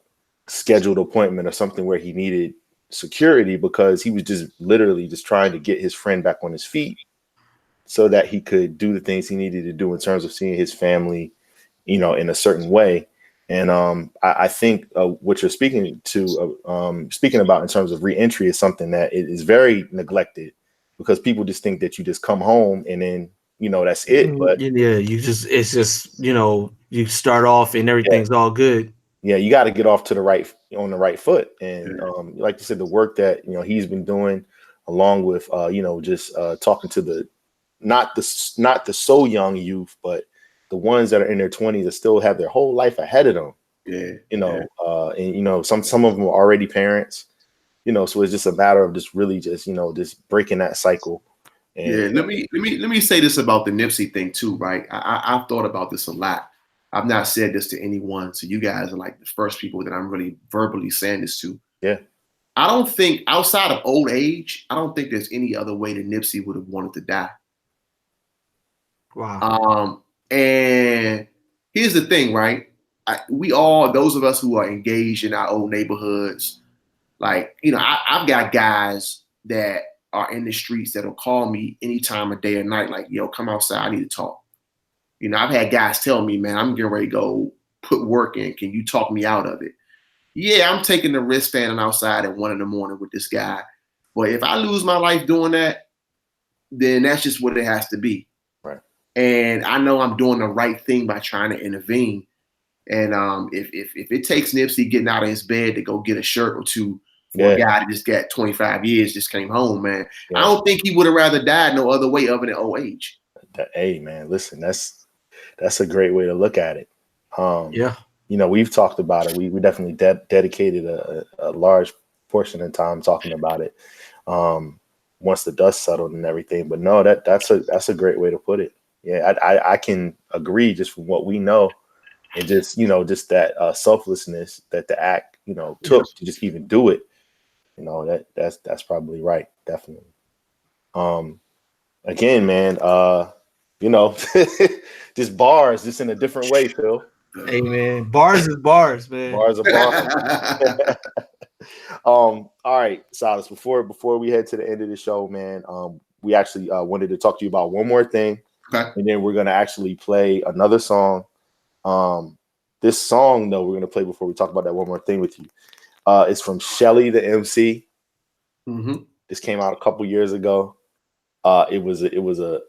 scheduled appointment or something where he needed security, because he was just literally just trying to get his friend back on his feet so that he could do the things he needed to do in terms of seeing his family, in a certain way. And I think what you're speaking about in terms of reentry is something that it is very neglected, because people just think that you just come home and then, that's it. But it's just, you start off and everything's all good. Yeah, you got to get off on the right foot. And like you said, the work that, he's been doing, along with, just talking to not the so young youth, but the ones that are in their 20s that still have their whole life ahead of them. And some of them are already parents, so it's just a matter of just really just breaking that cycle. And, let me say this about the Nipsey thing too, right? I've thought about this a lot. I've not said this to anyone, so you guys are like the first people that I'm really verbally saying this to. Yeah. I don't think, outside of old age, I don't think there's any other way that Nipsey would have wanted to die. Wow. And here's the thing, right? We all, those of us who are engaged in our old neighborhoods, like, I've got guys that are in the streets that'll call me any time of day or night, like, yo, come outside, I need to talk. I've had guys tell me, man, I'm getting ready to go put work in. Can you talk me out of it? Yeah, I'm taking the risk standing outside at 1 a.m. with this guy. But if I lose my life doing that, then that's just what it has to be. Right. And I know I'm doing the right thing by trying to intervene. And if it takes Nipsey getting out of his bed to go get a shirt or two for a guy that just got 25 years, just came home, man, I don't think he would have rather died no other way other than old age. Hey, man, listen, that's a great way to look at it. We've talked about it. We definitely dedicated a large portion of time talking about it once the dust settled and everything. But no, that's a great way to put it. Yeah, I can agree just from what we know, and just just that selflessness that the act took to just even do it. That's probably right, definitely. Again, man, just bars, just in a different way, Phil. Hey, man, bars is bars, man. Bars are bars. All right, Silas, before we head to the end of the show, man, we actually wanted to talk to you about one more thing. Okay. And then we're going to actually play another song. This song, though, we're going to play before we talk about that one more thing with you. It's from Shelly the MC. Mm-hmm. This came out a couple years ago. It was a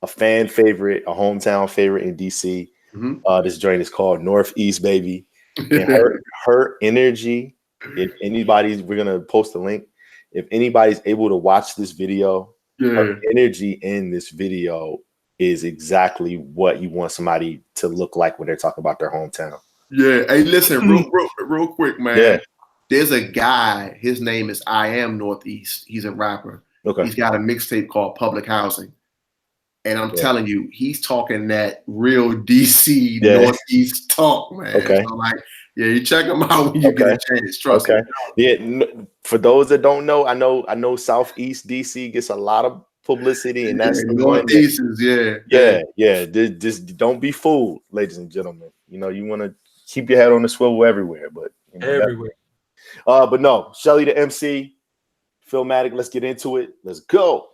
fan favorite, a hometown favorite in DC. Mm-hmm. This joint is called Northeast, baby. And her energy, if anybody's, we're going to post a link. If anybody's able to watch this video, her energy in this video is exactly what you want somebody to look like when they're talking about their hometown. Yeah. Hey, listen, real quick, man. Yeah. There's a guy, his name is I Am Northeast. He's a rapper. Okay. He's got a mixtape called Public Housing. And I'm telling you, he's talking that real DC Northeast talk, man. Okay. So you check him out when you get a chance. Trust me. Yeah. For those that don't know, I know Southeast DC gets a lot of publicity, and that's the Northeast is Just don't be fooled, ladies and gentlemen. You want to keep your head on the swivel everywhere, but everywhere. But no, Shelly the MC, Philmatic. Let's get into it. Let's go.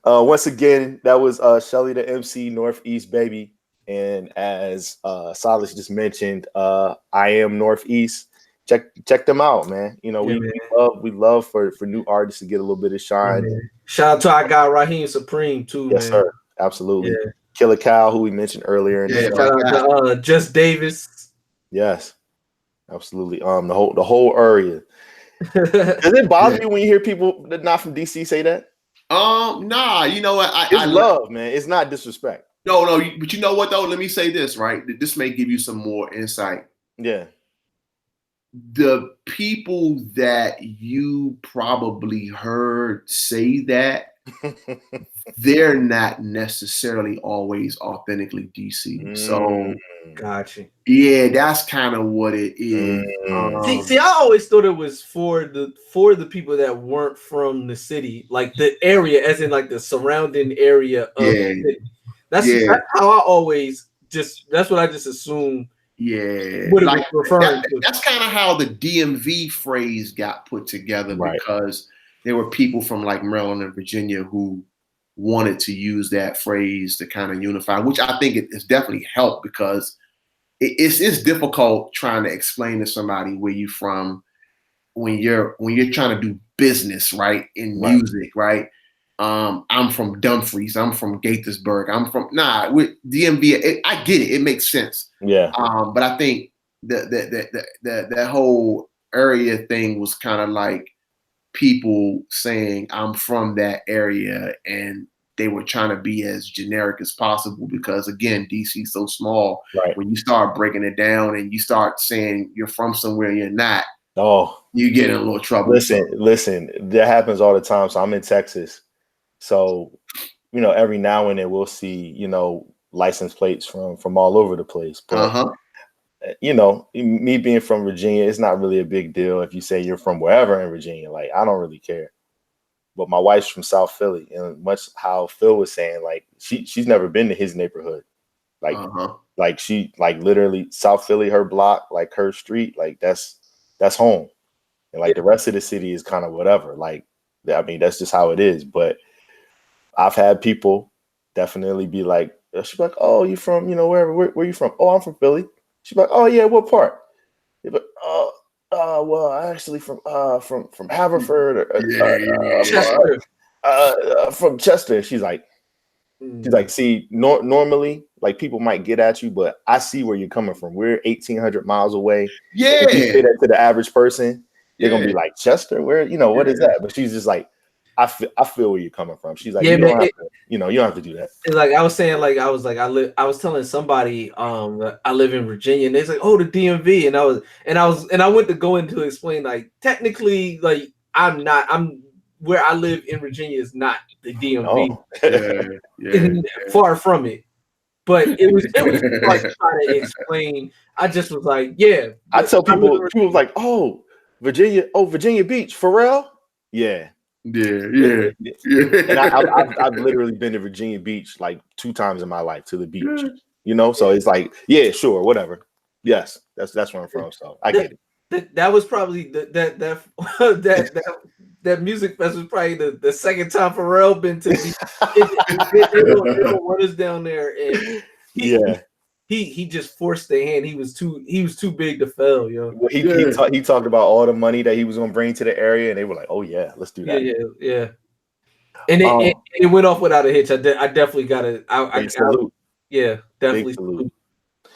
Once again, that was Shelly the MC, Northeast, baby. And as Silas just mentioned, I Am Northeast. Check them out, man. We love for new artists to get a little bit of shine. Shout out to our guy Raheem Supreme too. Yes, sir. absolutely. Yeah. Killer Cow, who we mentioned earlier. In shout out to Just Davis. Yes, absolutely. The whole area. Does it bother you when you hear people that not from DC say that? Nah. You know what? I love, man. It's not disrespect. No, but you know what though? Let me say this, right? This may give you some more insight. Yeah. The people that you probably heard say that, they're not necessarily always authentically DC. So gotcha. Yeah, that's kind of what it is. See, I always thought it was for the people that weren't from the city, like the area, as in like the surrounding area of the city. That's how I always that's what I just assumed. Yeah, what it was referring to. That's kind of how the DMV phrase got put together, because there were people from like Maryland and Virginia who wanted to use that phrase to kind of unify, which I think it's definitely helped, because it's difficult trying to explain to somebody where you're from when you're trying to do business, right, in music, right? I'm from Dumfries. I'm from Gaithersburg. I'm from with DMV. I get it. It makes sense. Yeah. But I think that whole area thing was kind of like people saying I'm from that area, and they were trying to be as generic as possible, because again, DC's so small. Right. When you start breaking it down and you start saying you're from somewhere you're not, you get in a little trouble. Listen, that happens all the time. So I'm in Texas. So, every now and then we'll see, license plates from all over the place. But, me being from Virginia, it's not really a big deal if you say you're from wherever in Virginia. Like, I don't really care. But my wife's from South Philly, and much how Phil was saying, like, she's never been to his neighborhood. Like, she, like, literally South Philly, her block, like her street, like that's home. And like the rest of the city is kind of whatever. Like, I mean, that's just how it is. But I've had people definitely be like, she's like, oh, you from, wherever, where you from? Oh, I'm from Philly. She's like, oh yeah, what part? But well, I actually from Haverford or Chester. From Chester. She's like, see, normally, like, people might get at you, but I see where you're coming from. We're 1,800 miles away. Yeah. If you say that to the average person, they're gonna be like, Chester, where, what is that? But she's just like, I feel where you're coming from. She's like, you don't have to do that. It's like I was saying, like I was telling somebody, I live in Virginia, and they're like, oh, the DMV, and I went to go into explain, like, technically, like, I'm where I live in Virginia is not the DMV. Far from it. But it was like trying to explain. I just was like, yeah. I tell people like, oh, Virginia Beach, Pharrell, yeah. Yeah. And I've literally been to Virginia Beach like 2 times in my life, to the beach. So it's like, yeah, sure, whatever. Yes, that's where I'm from. So I get it. That was probably that music fest was probably the second time Pharrell been to me. They don't want us down there, and he just forced their hand. He was too big to fail, yo. Well, he talked about all the money that he was gonna bring to the area, and they were like, "Oh yeah, let's do that." Yeah. And it went off without a hitch. I definitely got it. I salute. Yeah, definitely salute.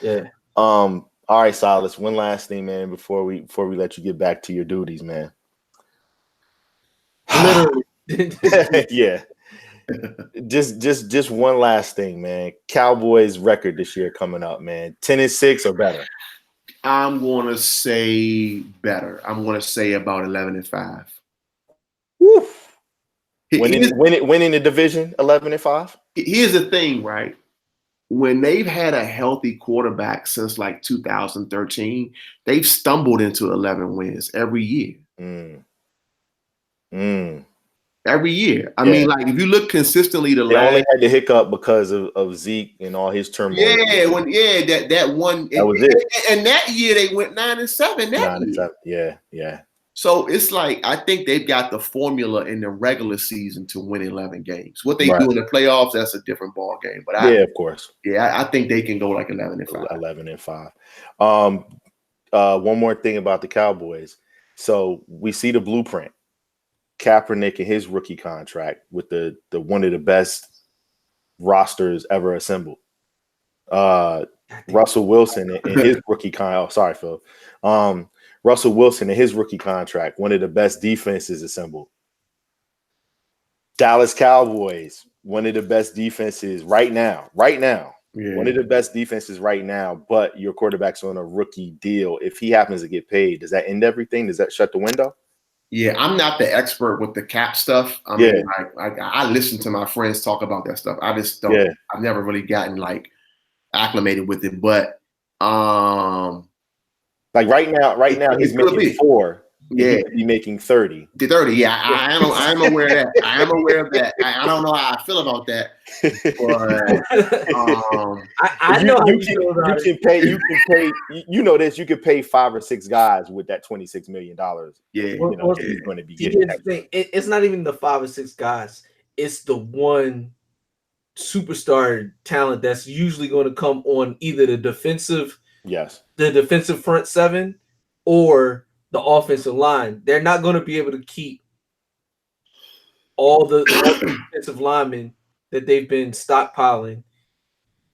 Yeah. All right, Silas. One last thing, man, before we let you get back to your duties, man. Literally. Yeah. Just one last thing, man. Cowboys record this year coming up, man. 10-6 or better? I'm gonna say better. I'm gonna say about 11-5. Woo. Winning the division 11-5. Here's the thing, right? When they've had a healthy quarterback since like 2013, they've stumbled into 11 wins every year. Every year. I mean, like, if you look consistently, they only had the hiccup because of Zeke and all his turmoil. That one. That was it. And that year they went 9-7. 9-7. Yeah. So it's like, I think they've got the formula in the regular season to win 11 games. What they do in the playoffs, that's a different ball game. But of course. Yeah, I think they can go like 11-5. 11-5. One more thing about the Cowboys. So we see the blueprint. Kaepernick and his rookie contract with the one of the best rosters ever assembled. Russell Wilson in his rookie contract. Oh, sorry, Phil. Russell Wilson in his rookie contract, one of the best defenses assembled. Dallas Cowboys, one of the best defenses right now. Yeah. One of the best defenses right now, but your quarterback's on a rookie deal. If he happens to get paid, does that end everything? Does that shut the window? Yeah, I'm not the expert with the cap stuff. I mean, I listen to my friends talk about that stuff. I just don't. Yeah. I've never really gotten like acclimated with it, but like right now he's making 4. Yeah, he could be making 30. 30. Yeah, I am aware of that. I am aware of that. I don't know how I feel about that. But I know you can pay. You know this. You can pay 5 or 6 guys with that $26 million. Yeah, he's going to be getting. It's not even the 5 or 6 guys. It's the one superstar talent that's usually going to come on either the defensive front 7 or the offensive line. They're not going to be able to keep all the defensive linemen that they've been stockpiling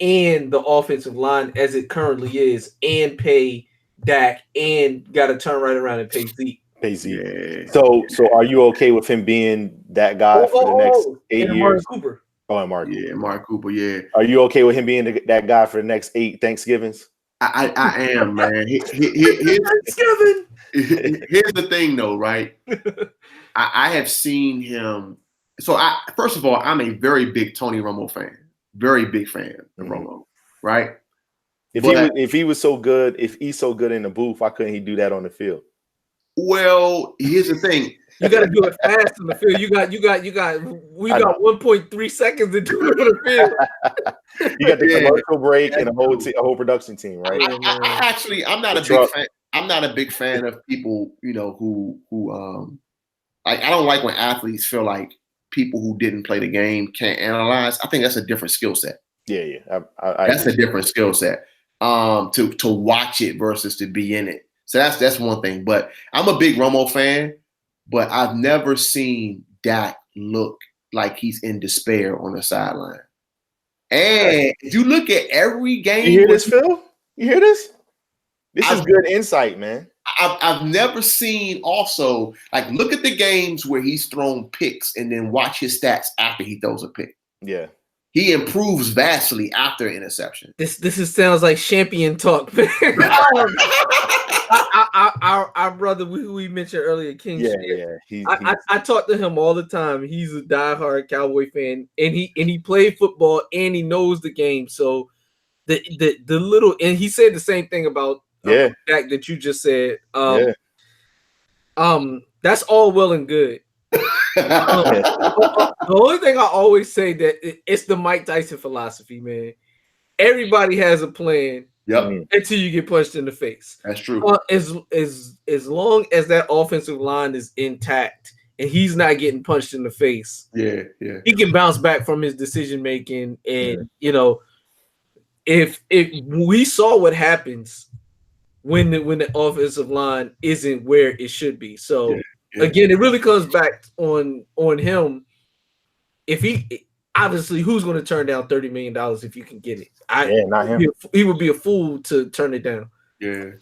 and the offensive line as it currently is, and pay Dak, and got to turn right around and pay Zeke. Yeah. So are you okay with him being that guy for the next 8 years? Cooper. Mark Cooper. Yeah. Are you okay with him being that guy for the next 8 Thanksgivings? I am, man. Here's the thing, though, right? I have seen him. So, first of all, I'm a very big Tony Romo fan. Very big fan of Romo, right? If he was so good, if he's so good in the booth, why couldn't he do that on the field? Well, here's the thing. You got to do it fast on the field. We got 1.3 seconds to do it on the field. You got the commercial break and a whole production team, right? I'm not a big fan. I'm not a big fan of people, who like, I don't like when athletes feel like people who didn't play the game can't analyze. I think that's a different skill set. Yeah. That's a different skill set. To watch it versus to be in it. So that's one thing. But I'm a big Romo fan. But I've never seen Dak look like he's in despair on the sideline. And if you look at every game, you hear this, Phil? You hear this? This is good insight, man. I've never seen also, like, look at the games where he's thrown picks and then watch his stats after he throws a pick. Yeah. He improves vastly after interception. This sounds like champion talk, man. Our brother who we mentioned earlier, King. I talk to him all the time. He's a diehard Cowboy fan, and he played football and he knows the game. So the little, and he said the same thing about Dak that you just said. That's all well and good. The only thing I always say that it's the Mike Tyson philosophy, man. Everybody has a plan. Yep. Until you get punched in the face. That's true. As long as that offensive line is intact and he's not getting punched in the face, he can bounce back from his decision making. And if we saw what happens when the offensive line isn't where it should be. So again, it really comes back on him. If he obviously, who's going to turn down $30 million if you can get it? Not him. He would be a fool to turn it down. Yeah.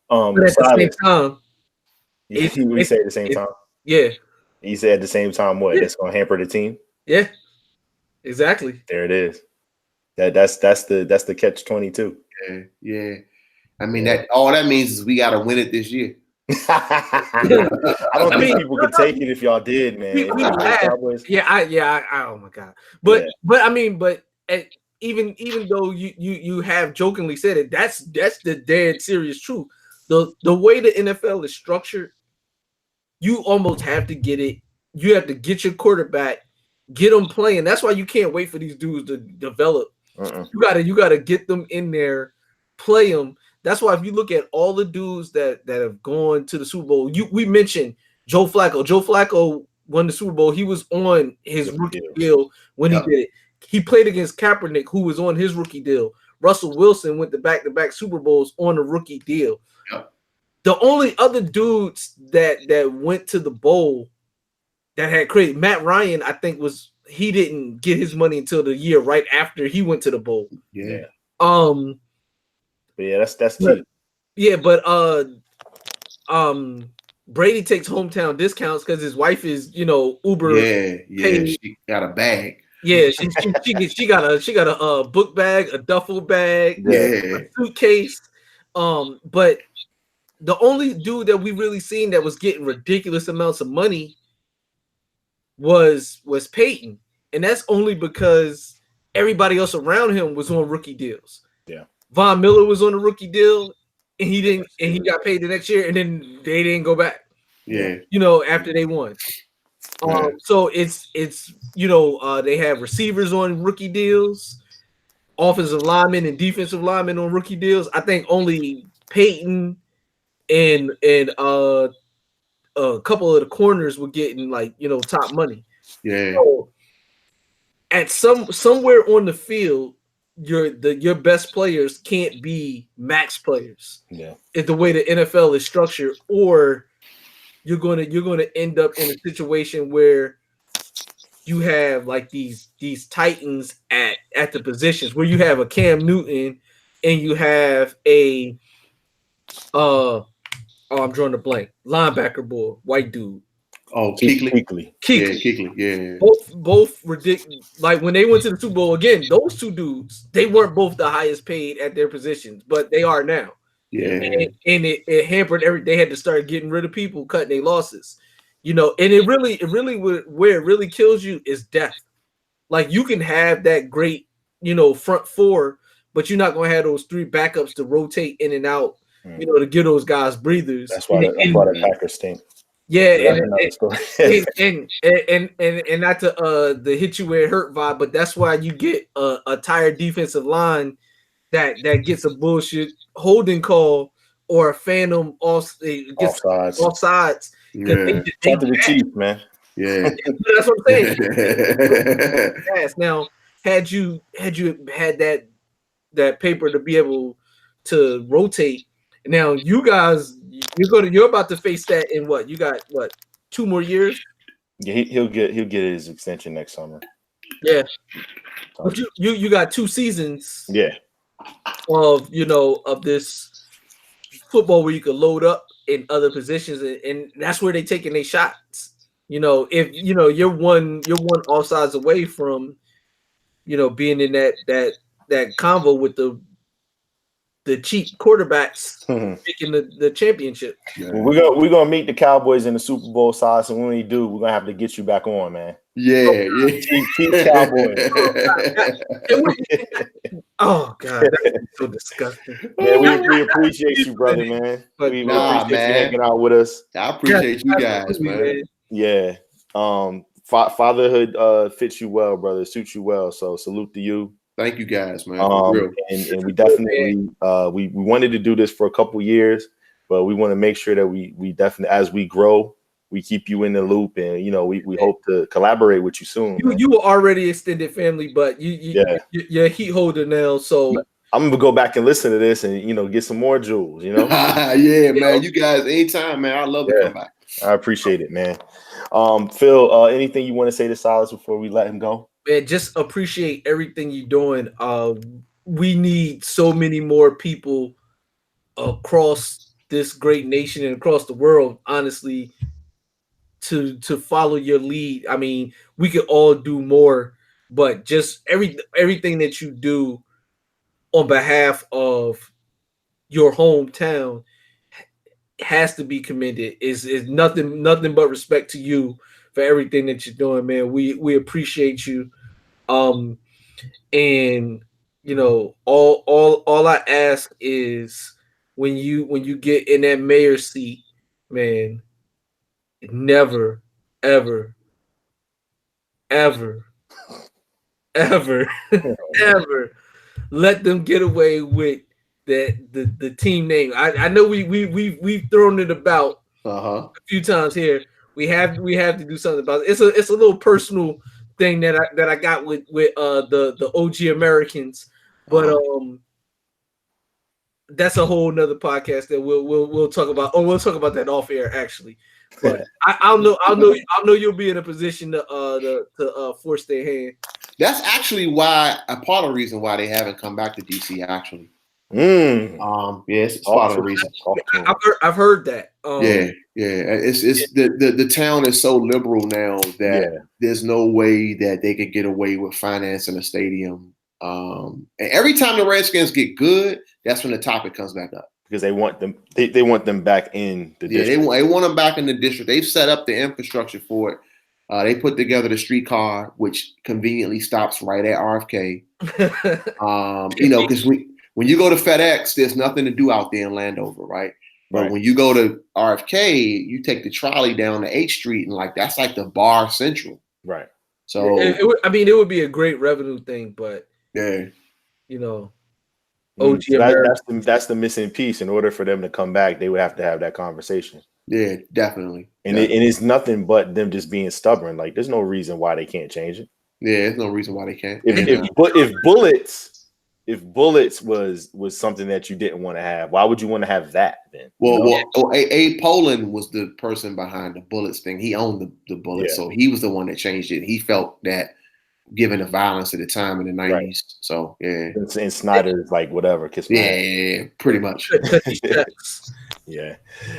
But at the same time, he say at the same time. Yeah. He said at the same time what? It's going to hamper the team. Yeah. Exactly. There it is. That's the catch-22. Yeah. I mean, that all that means is we got to win it this year. I don't think people could take it if y'all did, man. Oh my god. But even though you have jokingly said it, that's the dead serious truth. The way the NFL is structured, you almost have to get it. You have to get your quarterback, get them playing. That's why you can't wait for these dudes to develop. You gotta get them in there, play them. That's why if you look at all the dudes that have gone to the Super Bowl, we mentioned Joe Flacco. Joe Flacco won the Super Bowl. He was on his rookie deal when he did it. He played against Kaepernick, who was on his rookie deal. Russell Wilson went to back-to-back Super Bowls on a rookie deal. Yep. The only other dudes that went to the bowl that had created, Matt Ryan, I think he didn't get his money until the year right after he went to the bowl. Yeah. But yeah, that's cheap. Yeah, but Brady takes hometown discounts because his wife is, Uber. Yeah, paid. She got a bag. Yeah, she got a book bag, a duffel bag, a suitcase. But the only dude that we really seen that was getting ridiculous amounts of money was Peyton, and that's only because everybody else around him was on rookie deals. Yeah, Von Miller was on a rookie deal, and he got paid the next year, and then they didn't go back. Yeah, after they won. So it's they have receivers on rookie deals, offensive linemen and defensive linemen on rookie deals. I think only Peyton and a couple of the corners were getting top money. Yeah. So at somewhere on the field, your best players can't be max players. Yeah. It's the way the NFL is structured, or you're gonna end up in a situation where you have these titans at the positions where you have a Cam Newton and you have a I'm drawing a blank, linebacker boy, white dude. Oh, Kuechly. Yeah, Kuechly. Yeah. Both ridiculous. Like when they went to the Super Bowl again, those two dudes, they weren't both the highest paid at their positions, but they are now. Yeah. And it hampered everything. They had to start getting rid of people, cutting their losses. And it really where it really kills you is depth. Like you can have that great, front four, but you're not gonna have those three backups to rotate in and out, to give those guys breathers. That's why the Packers stink. Yeah, and not to the hit you where it hurt vibe, but that's why you get a tired defensive line that gets a bullshit holding call or a phantom offsides. Yeah. Talk to the Chiefs, man. Yeah, that's what I'm saying. Now, had you had that paper to be able to rotate, now you guys you're about to face that in what? You got 2 more years? Yeah, he'll get his extension next summer. Yeah, but you got 2 seasons. Yeah, of this football where you could load up in other positions, and that's where they taking their shots. If you're one offsides away from being in that convo with the cheap quarterbacks picking the championship. Yeah. Well, we're gonna meet the Cowboys in the Super Bowl, Silas, and when we do, we're gonna have to get you back on, man. Yeah, cheap Cowboys. Oh God, that's so disgusting. Yeah, we appreciate you, brother, man. We appreciate you hanging out with us. I appreciate you guys, man. Yeah. Fatherhood fits you well, brother. Suits you well. So salute to you. Thank you guys, man. And we definitely we wanted to do this for a couple years, but we want to make sure that we definitely, as we grow, we keep you in the loop, and we hope to collaborate with you soon. You were already extended family, but you're a heat holder now, so I'm gonna go back and listen to this and get some more jewels. Yeah, man. You guys, anytime, man. I love to come back. I appreciate it, man. Phil, anything you want to say to Silas before we let him go? Man, just appreciate everything you're doing. We need so many more people across this great nation and across the world, honestly, to follow your lead. I mean, we could all do more, but just everything that you do on behalf of your hometown has to be commended. Is nothing but respect to you for everything that you're doing, man. We appreciate you. And all I ask is when you get in that mayor's seat, man, never, ever, ever, ever, ever let them get away with the team name. I know we've thrown it about a few times here. We have to do something about it. It's a little personal thing that I got with the OG Americans, but that's a whole nother podcast that we'll talk about. Oh, we'll talk about that off air actually. But I'll know you'll be in a position to force their hand. That's actually why a part of the reason why they haven't come back to DC actually. Yes, it's part of the reason. I've heard that. Yeah. It's the town is so liberal now that there's no way that they could get away with financing a stadium. And every time the Redskins get good, that's when the topic comes back up. Because they want them, they want them back in the district. They want them back in the district. They've set up the infrastructure for it. They put together the streetcar, which conveniently stops right at RFK. Because when you go to FedEx, there's nothing to do out there in Landover, right? But when you go to RFK, you take the trolley down to H Street, and that's like the bar central. Right. So it would be a great revenue thing, but OG that's the missing piece. In order for them to come back, they would have to have that conversation. Yeah, definitely. And it's nothing but them just being stubborn. Like, there's no reason why they can't change it. Yeah, there's no reason why they can't. If bullets was something that you didn't want to have, why would you want to have that then? Well, A. Poland was the person behind the bullets thing. He owned the bullets, so he was the one that changed it. He felt that given the violence at the time in the 90s. Right. So and Snyder's like whatever, kiss my ass. Pretty much. Yeah.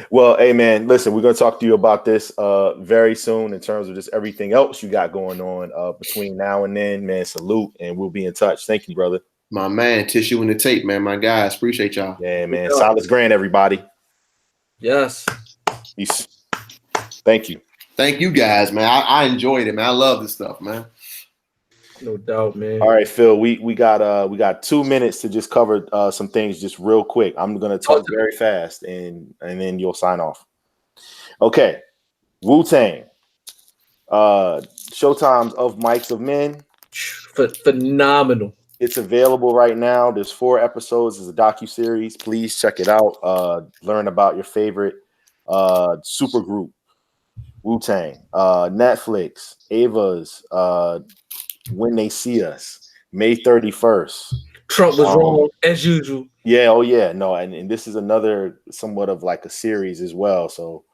Well, hey man, listen, we're gonna talk to you about this very soon in terms of just everything else you got going on between now and then, man. Salute, and we'll be in touch. Thank you, brother. My man, tissue in the tape, man. My guys, appreciate y'all. Yeah, man. Silas Grant, everybody. Yes. Peace. Thank you. Thank you guys, man. I enjoyed it, man. I love this stuff, man. No doubt, man. All right, Phil. We got 2 minutes to just cover some things just real quick. I'm gonna talk very fast and then you'll sign off. Okay. Wu-Tang. Showtime's Of Mics of Men. Phenomenal. It's available right now. There's 4 episodes. It's a docuseries. Please check it out. Learn about your favorite supergroup, Wu-Tang. Netflix, Ava's When They See Us, May 31st. Trump was wrong as usual. Yeah, oh yeah. No, and this is another somewhat of like a series as well. So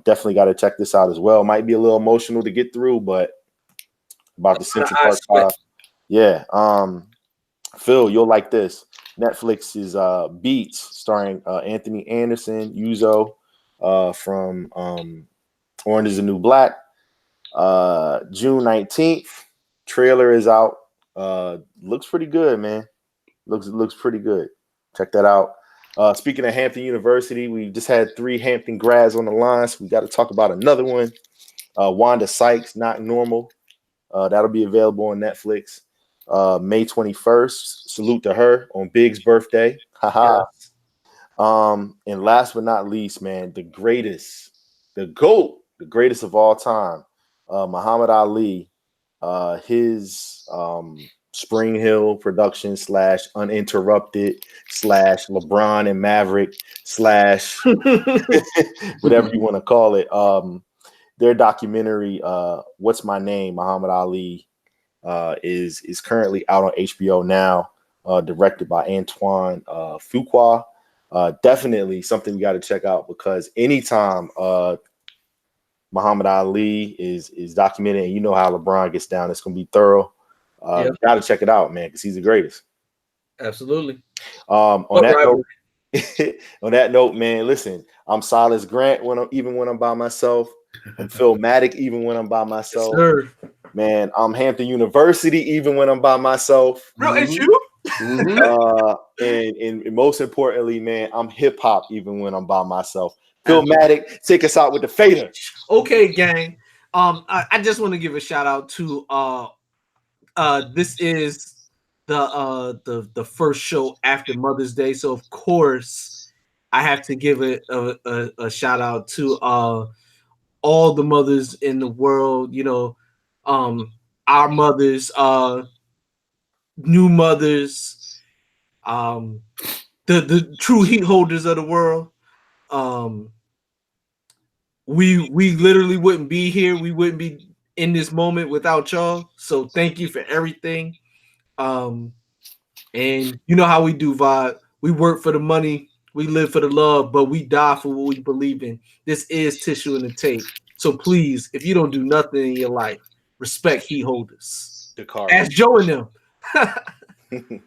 definitely got to check this out as well. Might be a little emotional to get through, but about the Central Park 5. Yeah. Phil, you'll like this. Netflix is Beats, starring Anthony Anderson, Yuzo from Orange is the New Black. June 19th. Trailer is out. Looks pretty good, man. Looks pretty good. Check that out. Speaking of Hampton University, we just had 3 Hampton grads on the line, so we got to talk about another one. Wanda Sykes, Not Normal. That'll be available on Netflix. May 21st. Salute to her on Big's birthday. Haha. And last but not least, man, the greatest, the GOAT, the greatest of all time, Muhammad Ali, his Spring Hill production / Uninterrupted / LeBron and Maverick / whatever you want to call it. Their documentary, What's My Name, Muhammad Ali, is currently out on HBO now, directed by Antoine Fuqua. Definitely something you got to check out, because anytime Muhammad Ali is documented, and you know how LeBron gets down, it's going to be thorough. You got to check it out, man, because he's the greatest. Absolutely. On that note, man, listen, I'm Silas Grant when I'm by myself. I'm Philmatic even when I'm by myself. Yes, man, I'm Hampton University even when I'm by myself. Bro, it's you. And most importantly, man, I'm hip hop even when I'm by myself. Philmatic, take us out with the fader. Okay, gang. I just want to give a shout out to this is the first show after Mother's Day, so of course I have to give it a shout out to all the mothers in the world. You know, our mothers, new mothers, the true heat holders of the world. We literally wouldn't be here. We wouldn't be in this moment without y'all. So thank you for everything. And you know how we do, Vibe. We work for the money, we live for the love, but we die for what we believe in. This is Tissue and the Tape. So please, if you don't do nothing in your life, respect Heat Holderz. The car. Ask Joe and them.